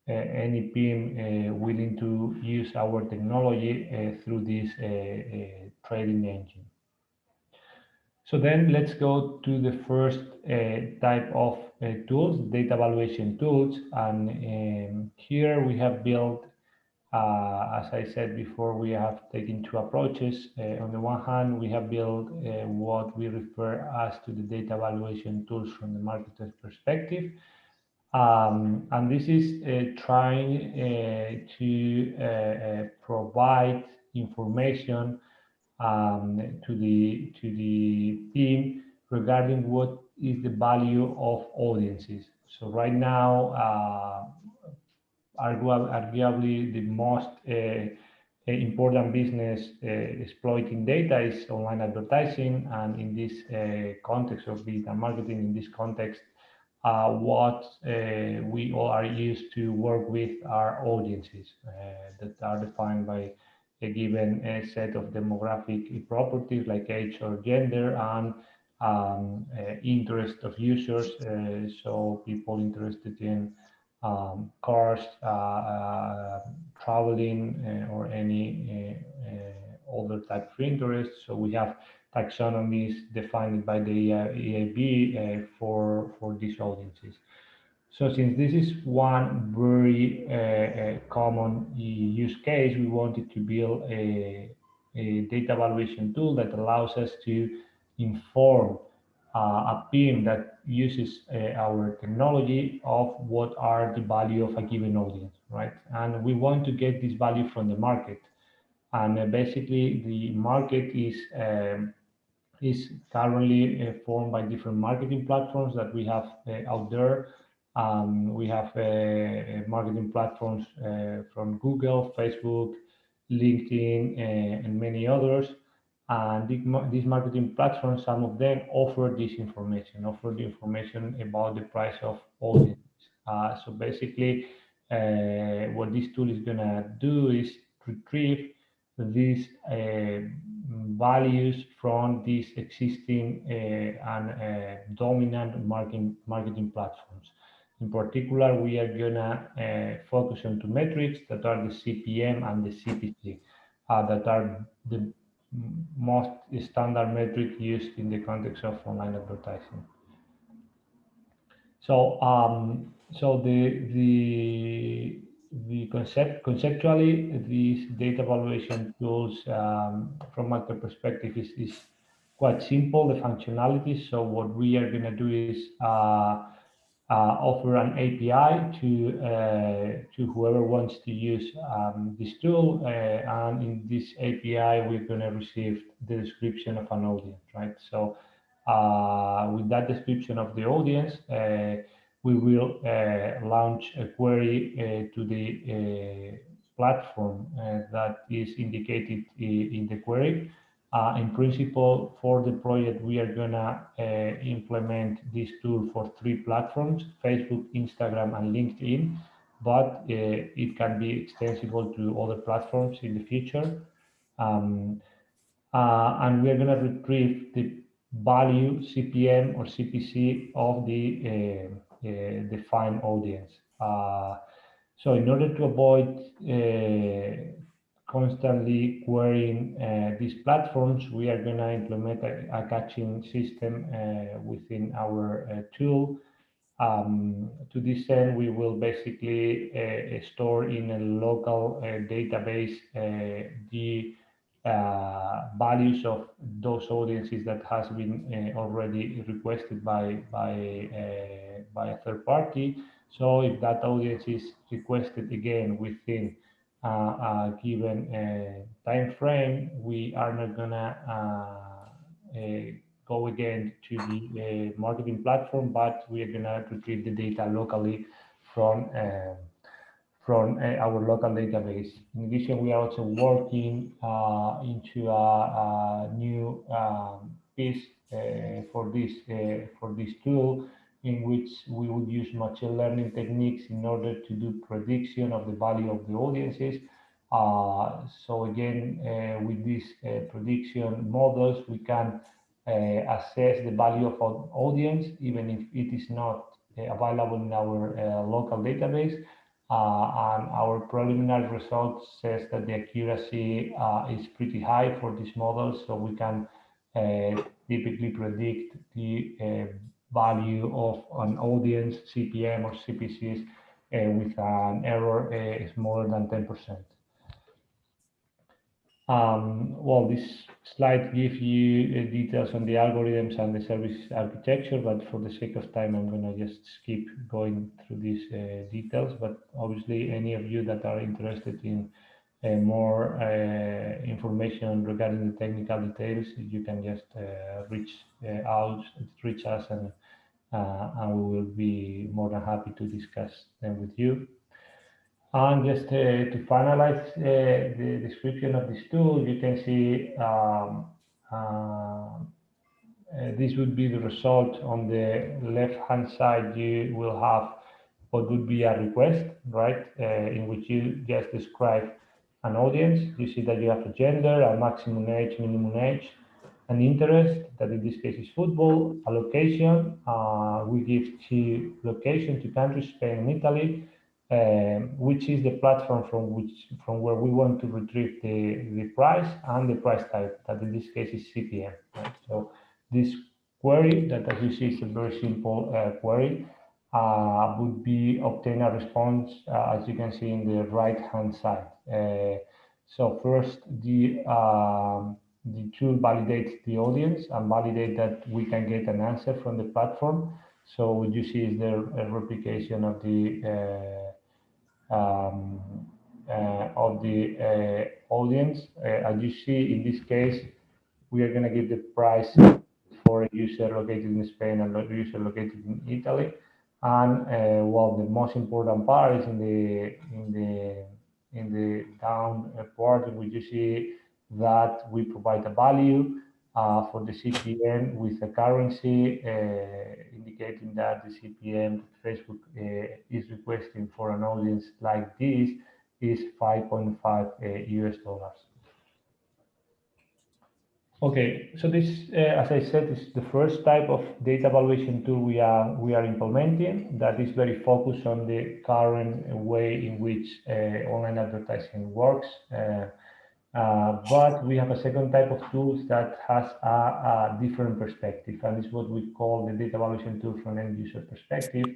any PIM willing to use our technology through this trading engine. So then let's go to the first type of tools, data valuation tools. And here we have built, as I said before, we have taken two approaches. On the one hand, we have built what we refer as to the data valuation tools from the marketer's perspective. And this is trying to provide information to the team regarding what is the value of audiences. So right now, arguably the most important business exploiting data is online advertising, and in this context of digital marketing, in this context, what we all are used to work with our audiences that are defined by a given set of demographic properties like age or gender and interest of users. So people interested in cars, traveling, or any other type of interest. So we have taxonomies defined by the EIB for these audiences. So since this is one very common use case, we wanted to build a data evaluation tool that allows us to inform a PIM that uses our technology of what are the value of a given audience, right? And we want to get this value from the market. And basically the market is currently formed by different marketing platforms that we have out there. We have marketing platforms from Google, Facebook, LinkedIn, and many others. And these marketing platforms, some of them offer this information, offer the information about the price of audience. So basically, what this tool is going to do is retrieve these values from these existing and dominant marketing platforms. In particular, we are going to focus on two metrics that are the CPM and the CPC, that are the most standard metric used in the context of online advertising. So, conceptually, these data evaluation tools, from my perspective, is quite simple. The functionality. So what we are going to do is offer an API to whoever wants to use this tool, and in this API we're going to receive the description of an audience, right? So with that description of the audience, we will launch a query to the platform that is indicated in the query. In principle, for the project, we are going to implement this tool for 3 platforms, Facebook, Instagram, and LinkedIn, but it can be extensible to other platforms in the future. And we are going to retrieve the value, CPM or CPC, of the defined audience. So in order to avoid constantly querying these platforms, we are going to implement a caching system within our tool. To this end, we will basically store in a local database the values of those audiences that has been already requested by a third party. So if that audience is requested again within a given time frame, we are not gonna go again to the marketing platform, but we are gonna retrieve the data locally from our local database. In addition, we are also working into a new piece for this tool, in which we would use machine learning techniques in order to do prediction of the value of the audiences. So again, with these prediction models, we can assess the value of an audience, even if it is not available in our local database. And our preliminary results says that the accuracy is pretty high for these models, so we can typically predict the value of an audience, CPM or CPCs, with an error smaller than 10%. Well, this slide gives you details on the algorithms and the service architecture, but for the sake of time, I'm going to just skip going through these details. But obviously, any of you that are interested in more information regarding the technical details, you can just reach us, and we will be more than happy to discuss them with you. And just to finalize the description of this tool, you can see this would be the result. On the left-hand side, you will have what would be a request, right, in which you just describe an audience. You see that you have a gender, a maximum age, minimum age, an interest, that in this case is football, a location. We give two locations, two countries, Spain and Italy, which is the platform from where we want to retrieve the price, and the price type, that in this case is CPM. Right? So this query, that as you see is a very simple query, would be obtain a response, as you can see in the right-hand side. So first, the tool validates the audience and validate that we can get an answer from the platform. So what you see is the replication of the audience. As you see, in this case, we are going to give the price for a user located in Spain and a user located in Italy. And well, the most important part is in the down part, in which you see that we provide a value for the CPM with a currency, indicating that the CPM Facebook is requesting for an audience like this is 5.5 US dollars. Okay, so this, as I said, is the first type of data evaluation tool we are implementing, that is very focused on the current way in which online advertising works. But we have a second type of tools that has a different perspective, and it's what we call the data evaluation tool from end user perspective.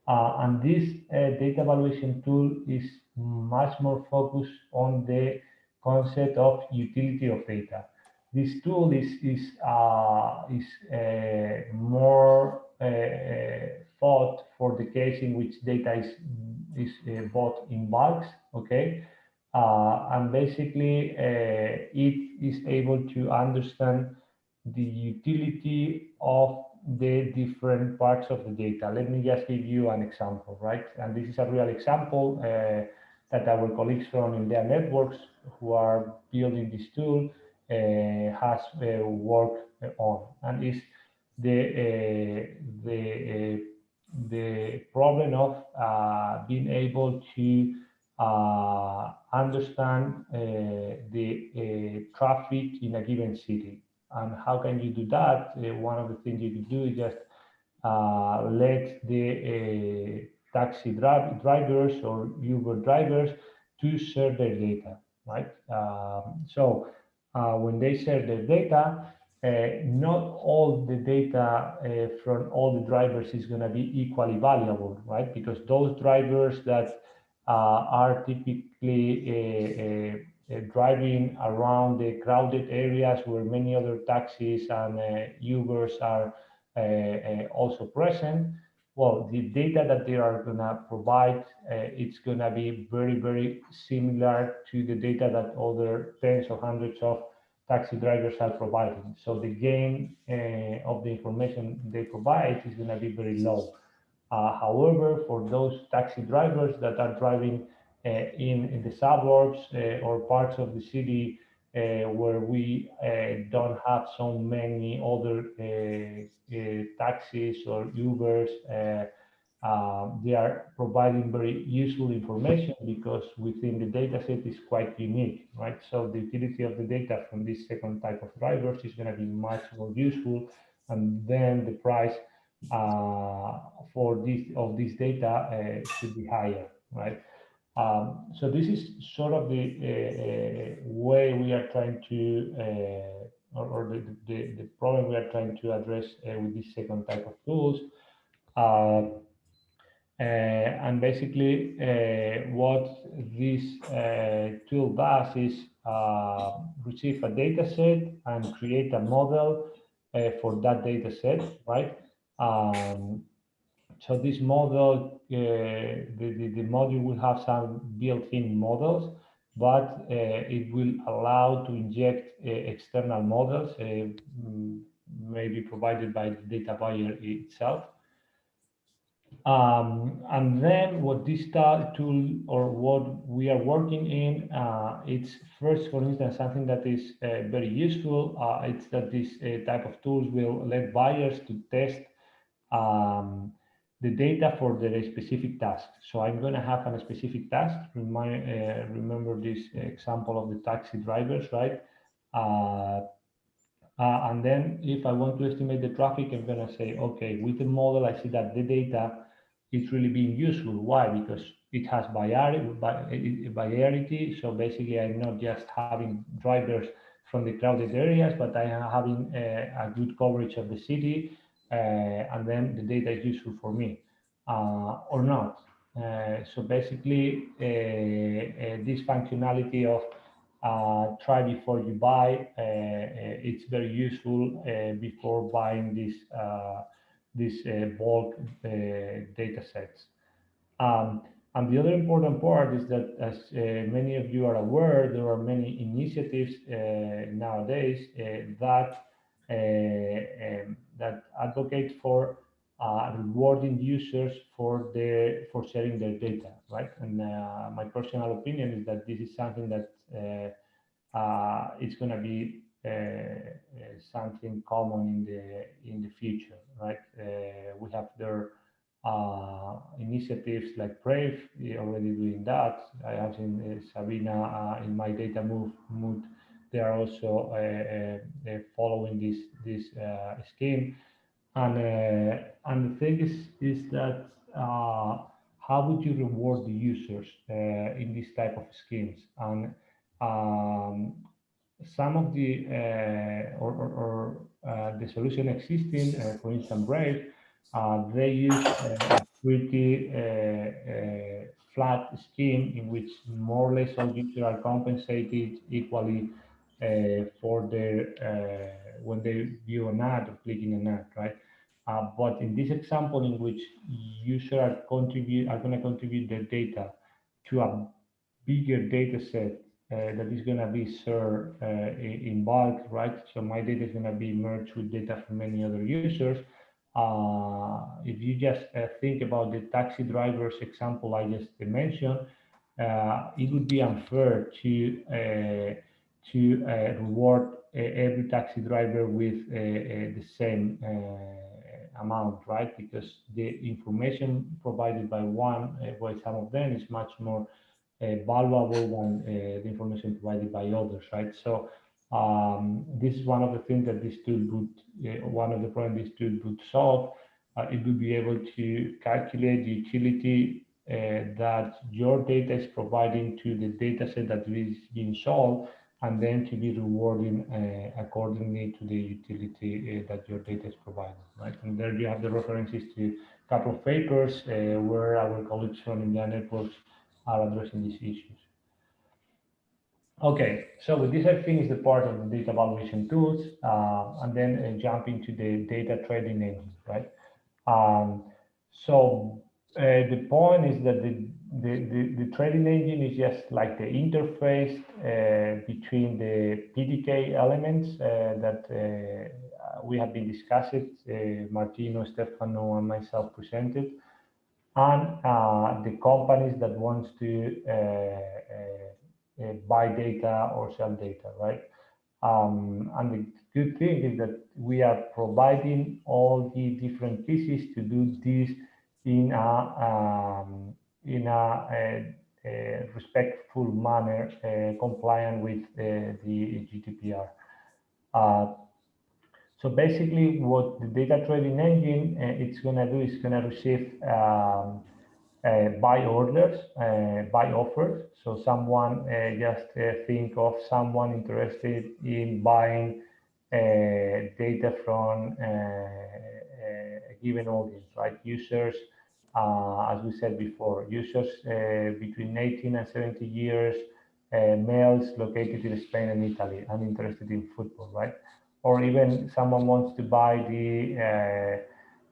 And this data evaluation tool is much more focused on the concept of utility of data. This tool is more thought for the case in which data is bought in bulks, okay? And basically, it is able to understand the utility of the different parts of the data. Let me just give you an example, right? And this is a real example that our colleagues from India Networks, who are building this tool, has worked on, and is the problem of being able to understand the traffic in a given city. And how can you do that? One of the things you can do is just let the taxi drivers or Uber drivers to share their data, right? So when they share their data, not all the data from all the drivers is going to be equally valuable, right? Because those drivers that are typically driving around the crowded areas where many other taxis and Ubers are also present, well, the data that they are going to provide, it's going to be very, very similar to the data that other tens or hundreds of taxi drivers are providing. So the gain of the information they provide is going to be very low. However, for those taxi drivers that are driving in the suburbs or parts of the city where we don't have so many other taxis or Ubers, they are providing very useful information because within the data set is quite unique, right? So the utility of the data from this second type of drivers is going to be much more useful, and then the price for this data should be higher, right? So this is sort of the way we are trying to, or the problem we are trying to address with this second type of tools. And basically, what this tool does is receive a data set and create a model for that data set, right? So this model, the module will have some built-in models, but it will allow to inject external models, maybe provided by the data buyer itself. And then what this tool or what we are working in, it's first, for instance, something that is very useful. It's that this type of tools will let buyers to test the data for their specific task. So I'm going to have a specific task. Remember this example of the taxi drivers, right? And then if I want to estimate the traffic, I'm going to say, okay, with the model, I see that the data is really being useful. Why? Because it has variety. So basically, I'm not just having drivers from the crowded areas, but I am having a good coverage of the city. And then the data is useful for me or not. So basically, this functionality of try before you buy. It's very useful before buying these bulk data sets. And the other important part is that, as many of you are aware, there are many initiatives nowadays that advocate for rewarding users for sharing their data, right? And my personal opinion is that this is something that it's going to be something common in the future, right? We have their initiatives like Brave already doing that. I have seen Sabina in my data mood. They are also following this scheme. And the thing is that how would you reward the users in this type of schemes? And some of the the solution existing, for instance, Brave, they use a pretty flat scheme in which more or less all users are compensated equally for their when they view an ad or clicking an ad, right? But in this example, in which users are going to contribute their data to a bigger data set that is going to be served in bulk, right? So my data is going to be merged with data from many other users. If you just think about the taxi drivers example I just mentioned, it would be unfair to reward every taxi driver with the same amount, right? Because the information provided by some of them is much more valuable than the information provided by others, right? So this is one of the things that this tool would, one of the problems this tool would solve. It would be able to calculate the utility that your data is providing to the data set that is being sold, and then to be rewarding accordingly to the utility that your data is providing, right? And there you have the references to a couple of papers where our colleagues from India Networks are addressing these issues. Okay, so with this, I finished the part of the data valuation tools, and then jump into the data trading engine, right? So the point is that the trading engine is just like the interface between the PDK elements that we have been discussing, Martino, Stefano, and myself presented, and the companies that wants to buy data or sell data, right? And the good thing is that we are providing all the different pieces to do this in a respectful manner, compliant with the GDPR. So basically, what the data trading engine it's going to do is going to receive buy orders, buy offers. So someone just think of someone interested in buying data from a given audience, right? Users, as we said before, users between 18 and 70 years, males located in Spain and Italy and interested in football, right? Or even someone wants to buy the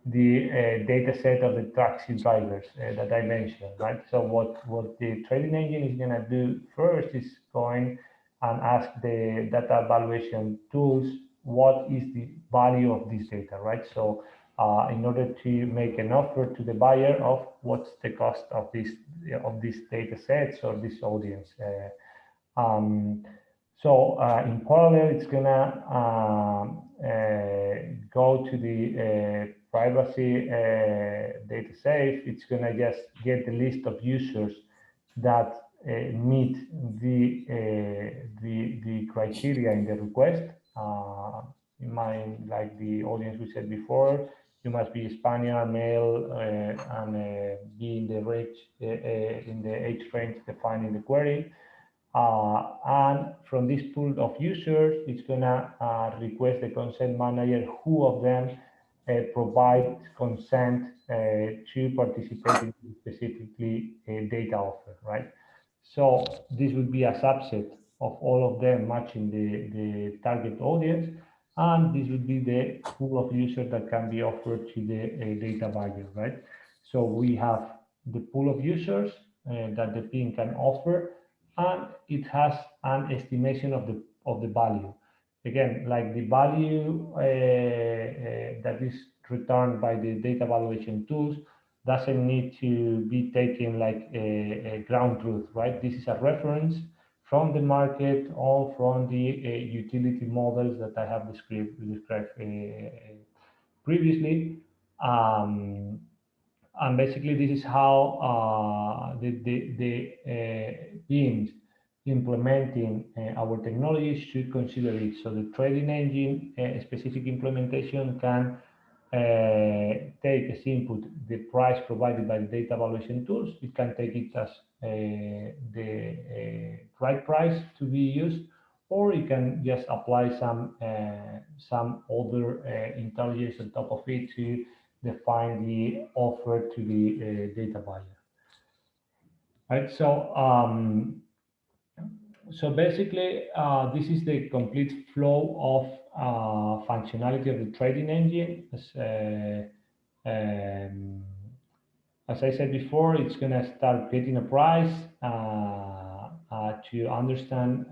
data set of the taxi drivers that I mentioned, right? So what the trading engine is going to do first is going and ask the data valuation tools, what is the value of this data, right? So in order to make an offer to the buyer of what's the cost of these data sets or this audience. So in parallel, it's gonna go to the privacy data safe. It's gonna just get the list of users that meet the criteria in the request. In mind, like the audience we said before, you must be Spaniard, male, and be in the age range defined in the query. And from this pool of users, it's gonna request the consent manager who of them provide consent to participate in specifically data offer, right? So this would be a subset of all of them matching the target audience, and this would be the pool of users that can be offered to the data buyer, right? So we have the pool of users that the PIM can offer, and it has an estimation of the value. Again, like the value that is returned by the data valuation tools doesn't need to be taken like a ground truth, right? This is a reference from the market or from the utility models that I have described previously. And basically, this is how the PIMs implementing our technology should consider it. So the trading engine specific implementation can take as input the price provided by the data valuation tools. It can take it as the right price to be used, or it can just apply some other intelligence on top of it to define the offer to the data buyer. Right. So basically, this is the complete flow of functionality of the trading engine. As I said before, it's going to start getting a price to understand,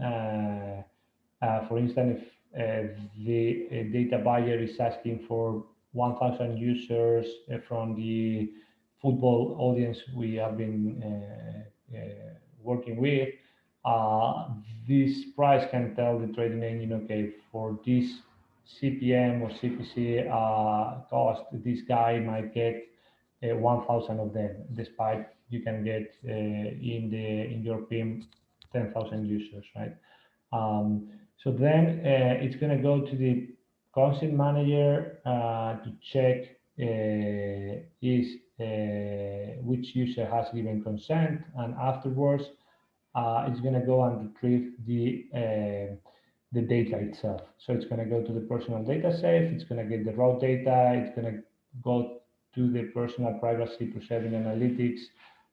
for instance, if the data buyer is asking for 1,000 users from the football audience we have been working with. This price can tell the trading engine, okay, for this CPM or CPC cost, this guy might get 1,000 of them, despite you can get in your PIM 10,000 users, right? So then it's going to go to the consent manager to check which user has given consent, and afterwards it's going to go and retrieve the data itself. So it's going to go to the personal data safe, it's going to get the raw data, it's going to go to the personal privacy preserving analytics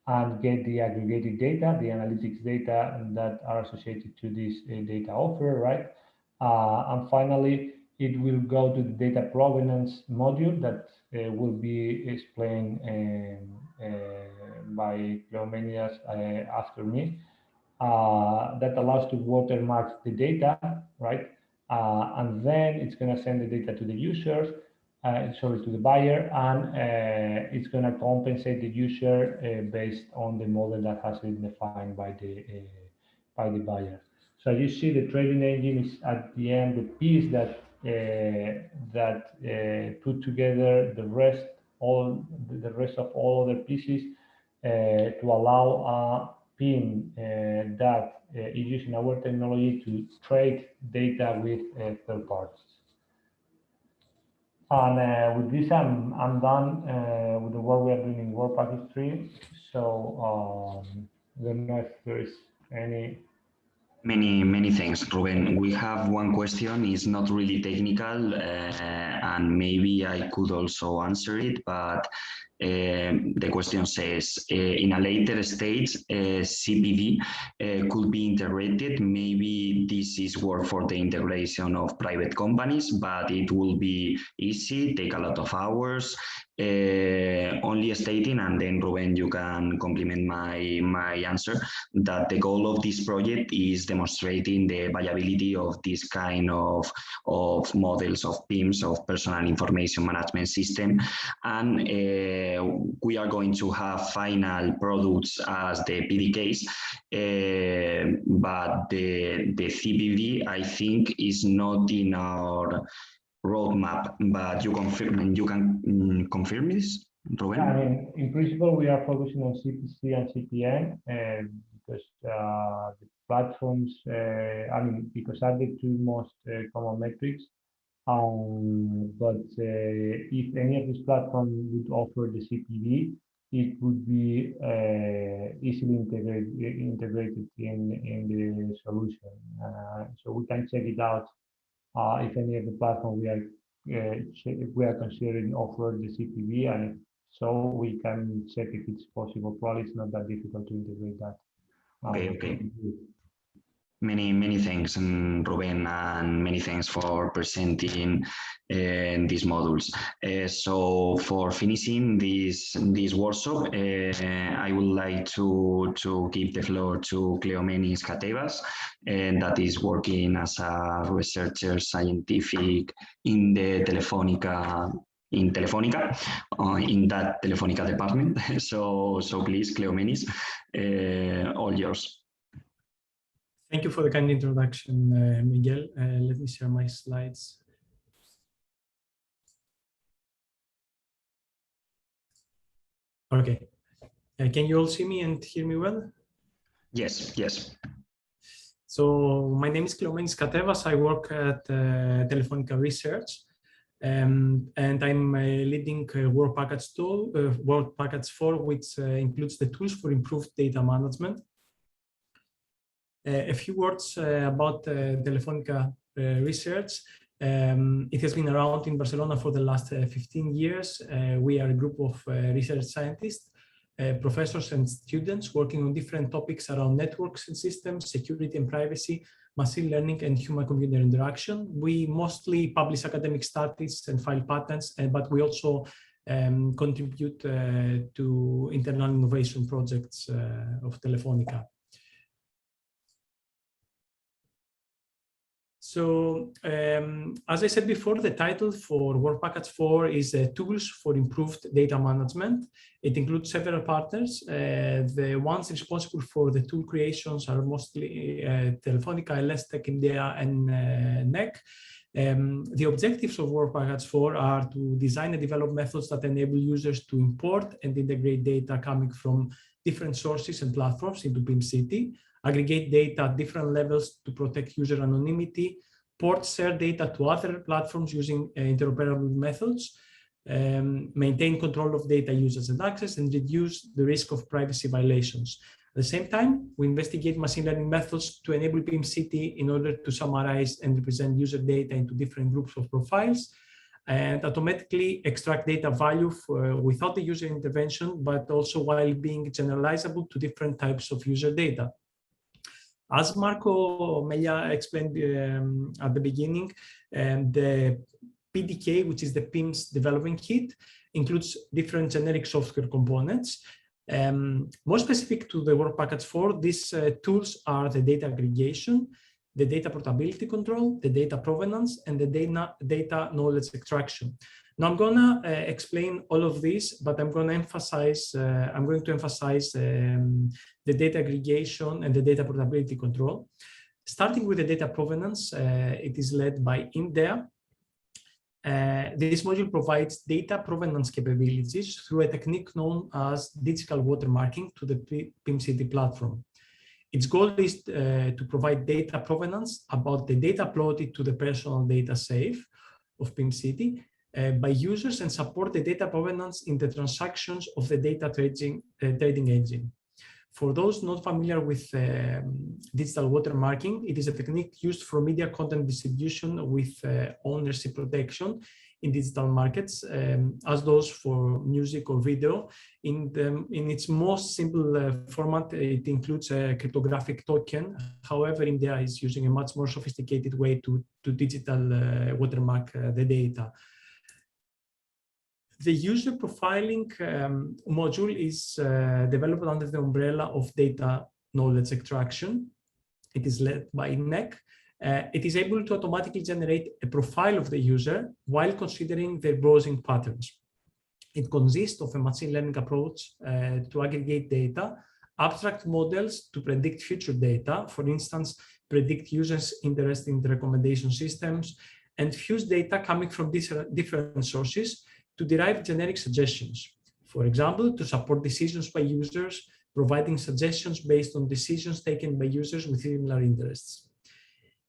and get the aggregated data, the analytics data that are associated to this data offer, right? And finally, it will go to the data provenance module that will be explained by Cleomenidas after me. That allows to watermark the data, right? And then it's going to send the data to the users, to the buyer, and it's going to compensate the user based on the model that has been defined by the buyer. So you see, the trading engine is at the end the piece that put together the rest of all other pieces to allow PIM that is using our technology to trade data with third parties. And with this, I'm done with the work we are doing in Work Package 3. So I don't know if there is any. Many thanks, Ruben. We have one question. It's not really technical, and maybe I could also answer it, but The question says, in a later stage, CPV could be integrated. Maybe this is work for the integration of private companies, but it will be easy, take a lot of hours. Only stating, and then Ruben, you can complement my answer, that the goal of this project is demonstrating the viability of this kind of models of PIMs, of personal information management system. And we are going to have final products as the PDKs, but the CPV, I think, is not in our roadmap, but you can confirm this, Ruben? I mean, in principle, we are focusing on CPC and CPM because the platforms, because are the two most common metrics. But if any of these platforms would offer the CPV, it would be easily integrated in the solution. So we can check it out. If any of the platform we are considering offer the CPV, and if so, we can check if it's possible. Probably it's not that difficult to integrate that. Okay. Many thanks, Ruben, and many thanks for presenting these modules. So for finishing this workshop, I would like to give the floor to Cleomenis Catevas, and that is working as a researcher scientific in the Telefónica. In that Telefónica department. So please, Cleomenis, all yours. Thank you for the kind introduction, Miguel. Let me share my slides. Okay. Can you all see me and hear me well? Yes. So my name is Cleomenis Catevas. I work at Telefónica Research. And I'm leading Work Package 4, which includes the tools for improved data management. A few words about Telefónica Research. It has been around in Barcelona for the last 15 years. We are a group of research scientists, professors and students working on different topics around networks and systems, security and privacy, machine learning and human-computer interaction. We mostly publish academic studies and file patents, but we also contribute to internal innovation projects of Telefónica. So, as I said before, the title for Work Package 4 is Tools for Improved Data Management. It includes several partners. The ones responsible for the tool creations are mostly Telefónica, LS Tech India, and NEC. The objectives of Work Package 4 are to design and develop methods that enable users to import and integrate data coming from different sources and platforms into PIMCity, aggregate data at different levels to protect user anonymity, share data to other platforms using interoperable methods, maintain control of data usage and access, and reduce the risk of privacy violations. At the same time, we investigate machine learning methods to enable PIMCity in order to summarize and represent user data into different groups of profiles, and automatically extract data value without the user intervention, but also while being generalizable to different types of user data. As Marco Mella explained at the beginning, the PDK, which is the PIMS development kit, includes different generic software components. More specific to the Work Package 4, these tools are the data aggregation, the data portability control, the data provenance, and the data knowledge extraction. Now I'm gonna explain all of this, but I'm going to emphasize the data aggregation and the data portability control. Starting with the data provenance, it is led by INDEA. This module provides data provenance capabilities through a technique known as digital watermarking to the PIMCity platform. Its goal is to provide data provenance about the data uploaded to the personal data safe of PIMCity by users and support the data provenance in the transactions of the data trading engine. For those not familiar with digital watermarking, it is a technique used for media content distribution with ownership protection in digital markets, as those for music or video. In its most simple format, it includes a cryptographic token. However, India is using a much more sophisticated way to digital watermark the data. The user profiling module is developed under the umbrella of data knowledge extraction. It is led by NEC. It is able to automatically generate a profile of the user while considering their browsing patterns. It consists of a machine learning approach to aggregate data, abstract models to predict future data, for instance, predict users' interest in the recommendation systems, and fuse data coming from different sources to derive generic suggestions. For example, to support decisions by users, providing suggestions based on decisions taken by users with similar interests.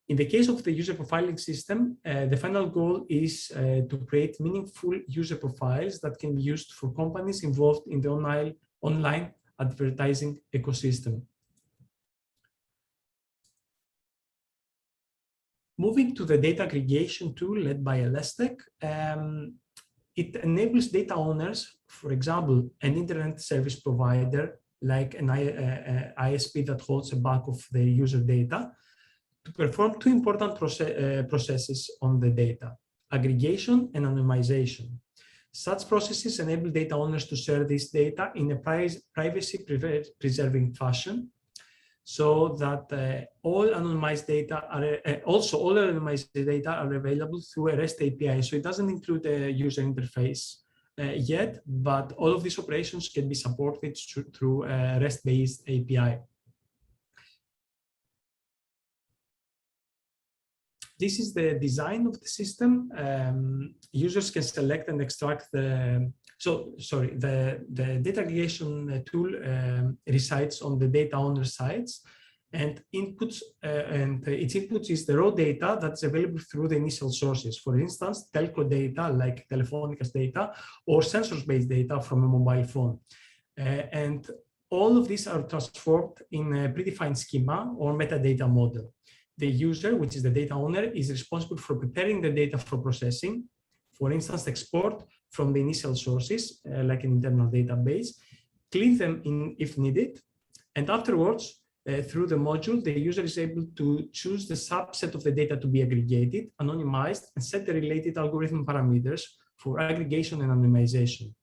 In the case of the user profiling system, the final goal is to create meaningful user profiles that can be used for companies involved in the online advertising ecosystem. Moving to the data aggregation tool led by Elestec, it enables data owners, for example, an internet service provider like an ISP that holds a bulk of the user data, to perform two important processes on the data: aggregation and anonymization. Such processes enable data owners to share this data in a privacy-preserving fashion, so that all anonymized data are available through a REST API. So it doesn't include a user interface yet, but all of these operations can be supported through a REST-based API. This is the design of the system. Users can select and extract the data aggregation tool resides on the data owner sides, and its inputs is the raw data that's available through the initial sources. For instance, telco data like Telefónica's data, or sensors-based data from a mobile phone. And all of these are transformed in a predefined schema or metadata model. The user, which is the data owner, is responsible for preparing the data for processing. For instance, export from the initial sources, like an internal database, clean them if needed, and afterwards, through the module, the user is able to choose the subset of the data to be aggregated, anonymized, and set the related algorithm parameters for aggregation and anonymization.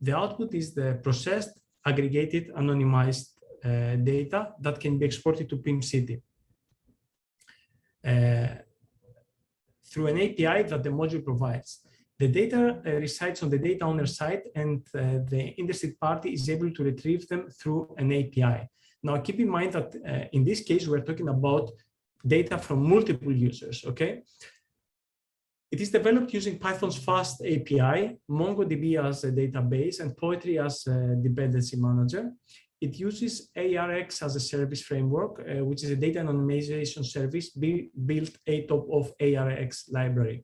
The output is the processed, aggregated, anonymized data that can be exported to PIMCity through an API that the module provides. The data resides on the data owner side, and the interested party is able to retrieve them through an API. Now, keep in mind that in this case, we're talking about data from multiple users, okay? It is developed using Python's fast API, MongoDB as a database, and Poetry as a dependency manager. It uses ARX as a service framework, which is a data anonymization service built atop of ARX library.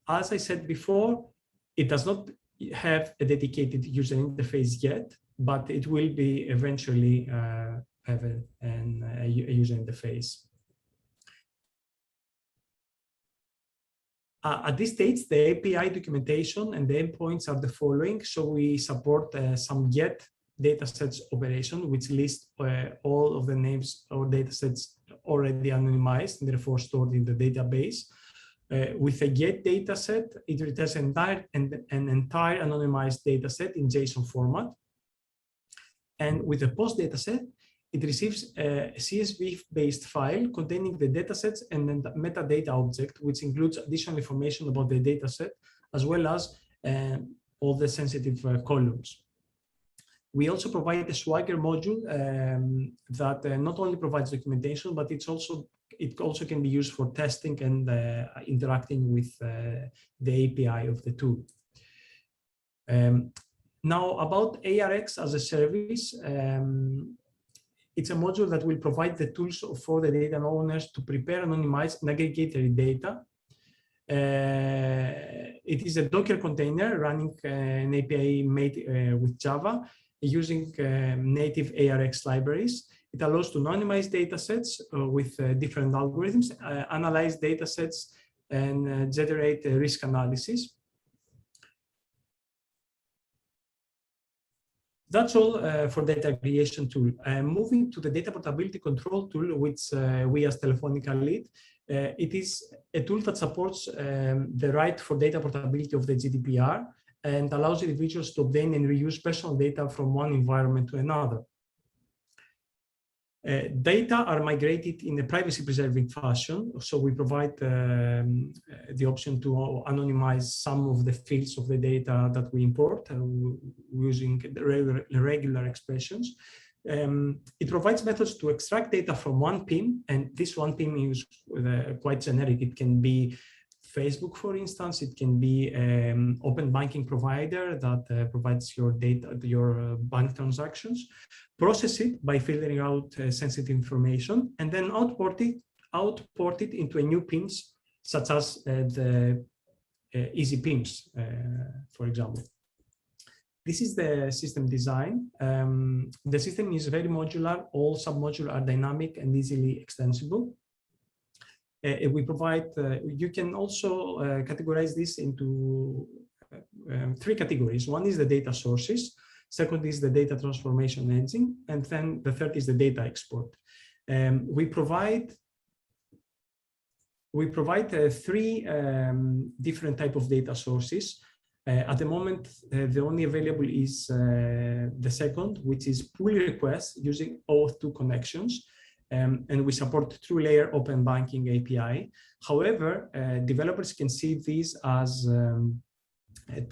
As I said before, it does not have a dedicated user interface yet, but it will be eventually have a user interface. At this stage, the API documentation and the endpoints are the following. So we support some get datasets operation, which lists all of the names or datasets already anonymized and therefore stored in the database. With a get dataset, it returns an entire anonymized dataset in JSON format. And with a post dataset, it receives a CSV-based file containing the datasets and then the metadata object, which includes additional information about the dataset, as well as all the sensitive columns. We also provide a Swagger module that not only provides documentation, but it also can be used for testing and interacting with the API of the tool. Now, about ARX as a service, it's a module that will provide the tools for the data owners to prepare, anonymize, and aggregate their data. It is a Docker container running an API made with Java using native ARX libraries. It allows to anonymize datasets with different algorithms, analyze datasets and generate a risk analysis. That's all for data aggregation tool. Moving to the data portability control tool, which we as Telefonica lead. It is a tool that supports the right for data portability of the GDPR and allows individuals to obtain and reuse personal data from one environment to another. Data are migrated in a privacy-preserving fashion, so we provide the option to anonymize some of the fields of the data that we import using regular expressions. It provides methods to extract data from one PIM, and this one PIM is quite generic. It can be Facebook, for instance. It can be an open banking provider that provides your data, your bank transactions. Process it by filtering out sensitive information, and then output it into a new PIMs, such as the easy PIMs, for example. This is the system design. The system is very modular. All submodules are dynamic and easily extensible. We provide, you can also categorize this into 3 categories. One is the data sources, second is the data transformation engine, and then the third is the data export. We provide 3 different types of data sources. At the moment, the only available is the second, which is pull requests using OAuth2 connections. And we support through-layer open banking API. However, developers can see these as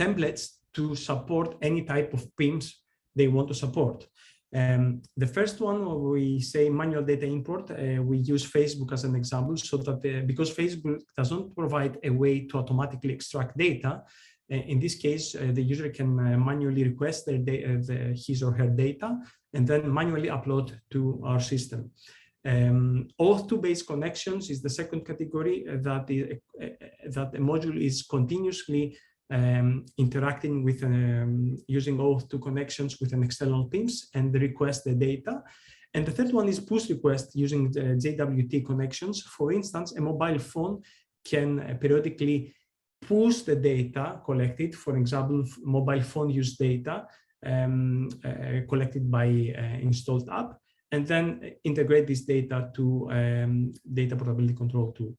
templates to support any type of PIMs they want to support. The first one, we say manual data import, we use Facebook as an example, so that because Facebook does not provide a way to automatically extract data, in this case, the user can manually request his or her data and then manually upload to our system. OAuth2-based connections is the second category, that a module is continuously interacting with using OAuth2 connections with an external PIMs and request the data. And the third one is push request using the JWT connections. For instance, a mobile phone can periodically push the data collected, for example, mobile phone use data collected by installed app, and then integrate this data to data portability control tool.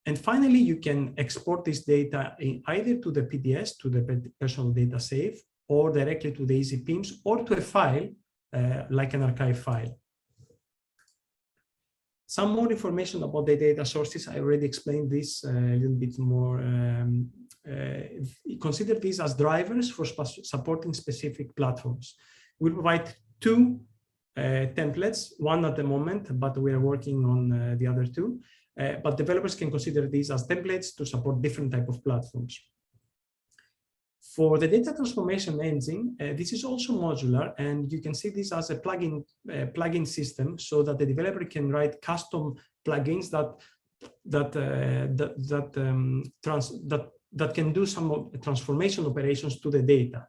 And finally, you can export this data either to the PDS, to the personal data safe, or directly to the easy PIMs, or to a file like an archive file. Some more information about the data sources. I already explained this a little bit more. Consider these as drivers for supporting specific platforms. We provide 2 templates, one at the moment, but we are working on the other 2. But developers can consider these as templates to support different types of platforms. For the data transformation engine, this is also modular, and you can see this as a plugin system, so that the developer can write custom plugins that can do some transformation operations to the data.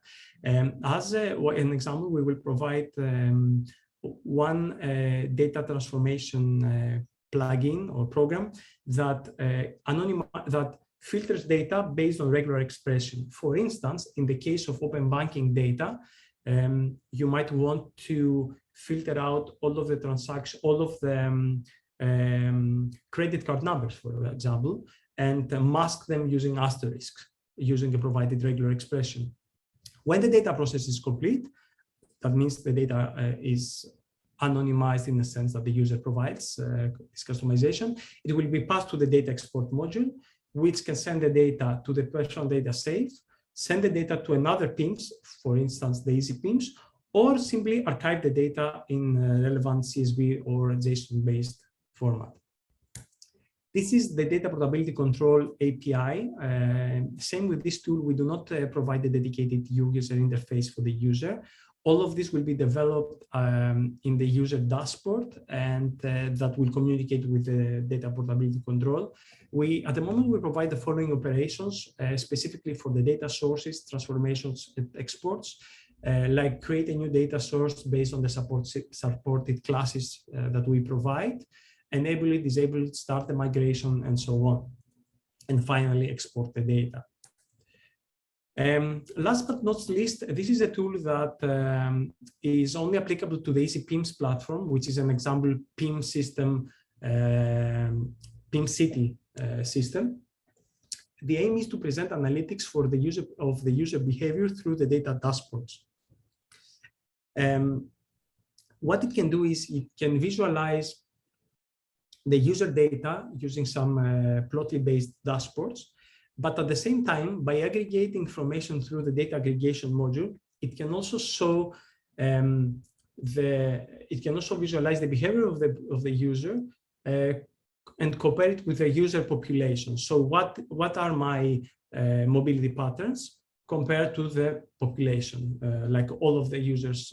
As an example, we will provide one data transformation plugin or program that filters data based on regular expression. For instance, in the case of open banking data, you might want to filter out all of the transactions, all of the credit card numbers, for example, and mask them using asterisks, using a provided regular expression. When the data process is complete, that means the data is anonymized in the sense that the user provides this customization. It will be passed to the data export module, which can send the data to the personal data safe, send the data to another PIMs, for instance, the easy PIMs, or simply archive the data in relevant CSV or JSON-based format. This is the data portability control API. Same with this tool, we do not provide a dedicated user interface for the user. All of this will be developed in the user dashboard, and that will communicate with the data portability control. At the moment, we provide the following operations specifically for the data sources, transformations, and exports, like create a new data source based on the supported classes that we provide, enable it, disable it, start the migration, and so on. And finally, export the data. Last but not least, this is a tool that is only applicable to the Easy PIMs platform, which is an example PIM system, PIMCity system. The aim is to present analytics for the user behavior through the data dashboards. What it can do is it can visualize the user data using some plotly-based dashboards. But at the same time, by aggregating information through the data aggregation module, it can also show it can also visualize the behavior of the user and compare it with the user population. So what are my mobility patterns compared to the population, like all of the users'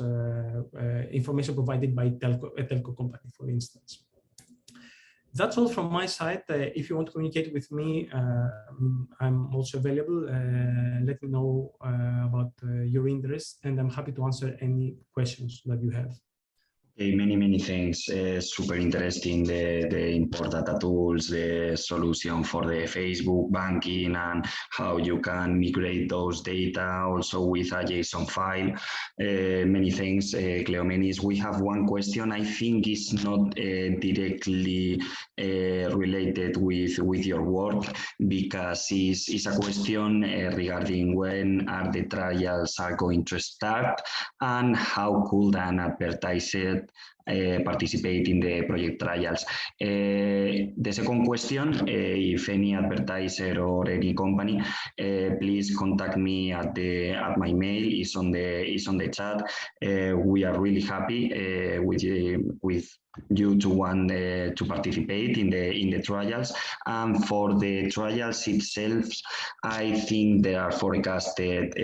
information provided by a telco company, for instance. That's all from my side. If you want to communicate with me, I'm also available. Let me know about your interest, and I'm happy to answer any questions that you have. Okay, many things. Super interesting, the import data tools, the solution for the Facebook banking, and how you can migrate those data also with a JSON file. Many things, Cleomenis. We have one question. I think it's not directly related with your work, because it's a question regarding when are the trials are going to start, and how could an advertiser participate in the project trials. The second question, if any advertiser or any company, please contact me at my mail. Is on the chat. We are really happy with you to want to participate in the trials. And for the trials itself, I think they are forecasted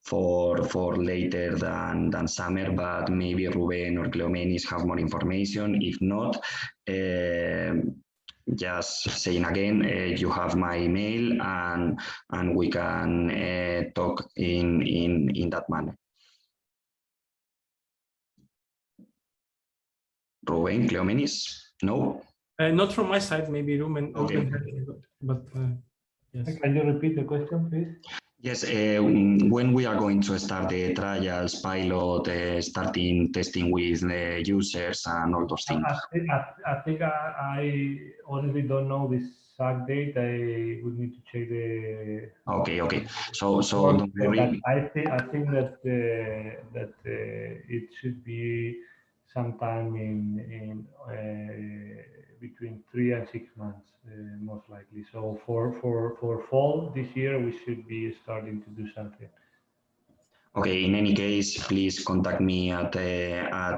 for later than summer, but maybe Ruben or Cleomenis have more information. If not, just saying again, you have my email, and we can talk in that manner. Ruben, Cleomenis? No? Not from my side, maybe Ruben. Okay. But yes. Can you repeat the question, please? Yes, when we are going to start the trials, pilot, starting testing with the users and all those things. I think I honestly don't know this exact date. I would need to check the. Okay. So don't worry. I think that it should be sometime in between 3 and 6 months, most likely. So for fall this year, we should be starting to do something. Okay, in any case, please contact me at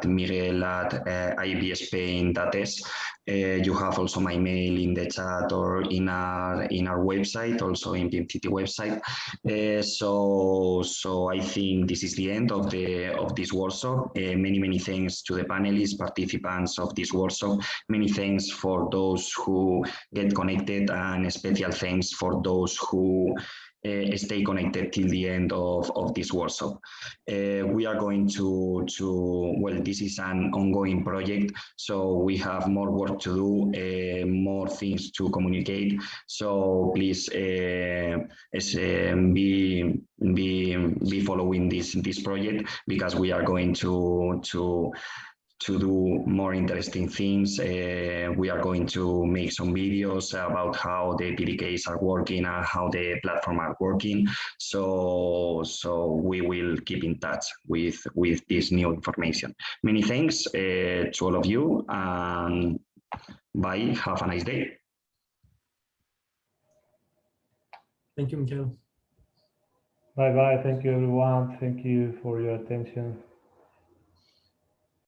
Miguel at ibspain.es. You have also my mail in the chat or in our website, also in PIMCity website. So I think this is the end of this workshop. Many thanks to the panelists, participants of this workshop. Many thanks for those who get connected, and special thanks for those who stay connected till the end of this workshop. We are going to, well, this is an ongoing project, so we have more work to do, more things to communicate. So please be following this project, because we are going to do more interesting things. We are going to make some videos about how the PDKs are working and how the platform are working. So we will keep in touch with this new information. Many thanks to all of you, and bye. Have a nice day. Thank you, Michael. Bye-bye. Thank you, everyone. Thank you for your attention.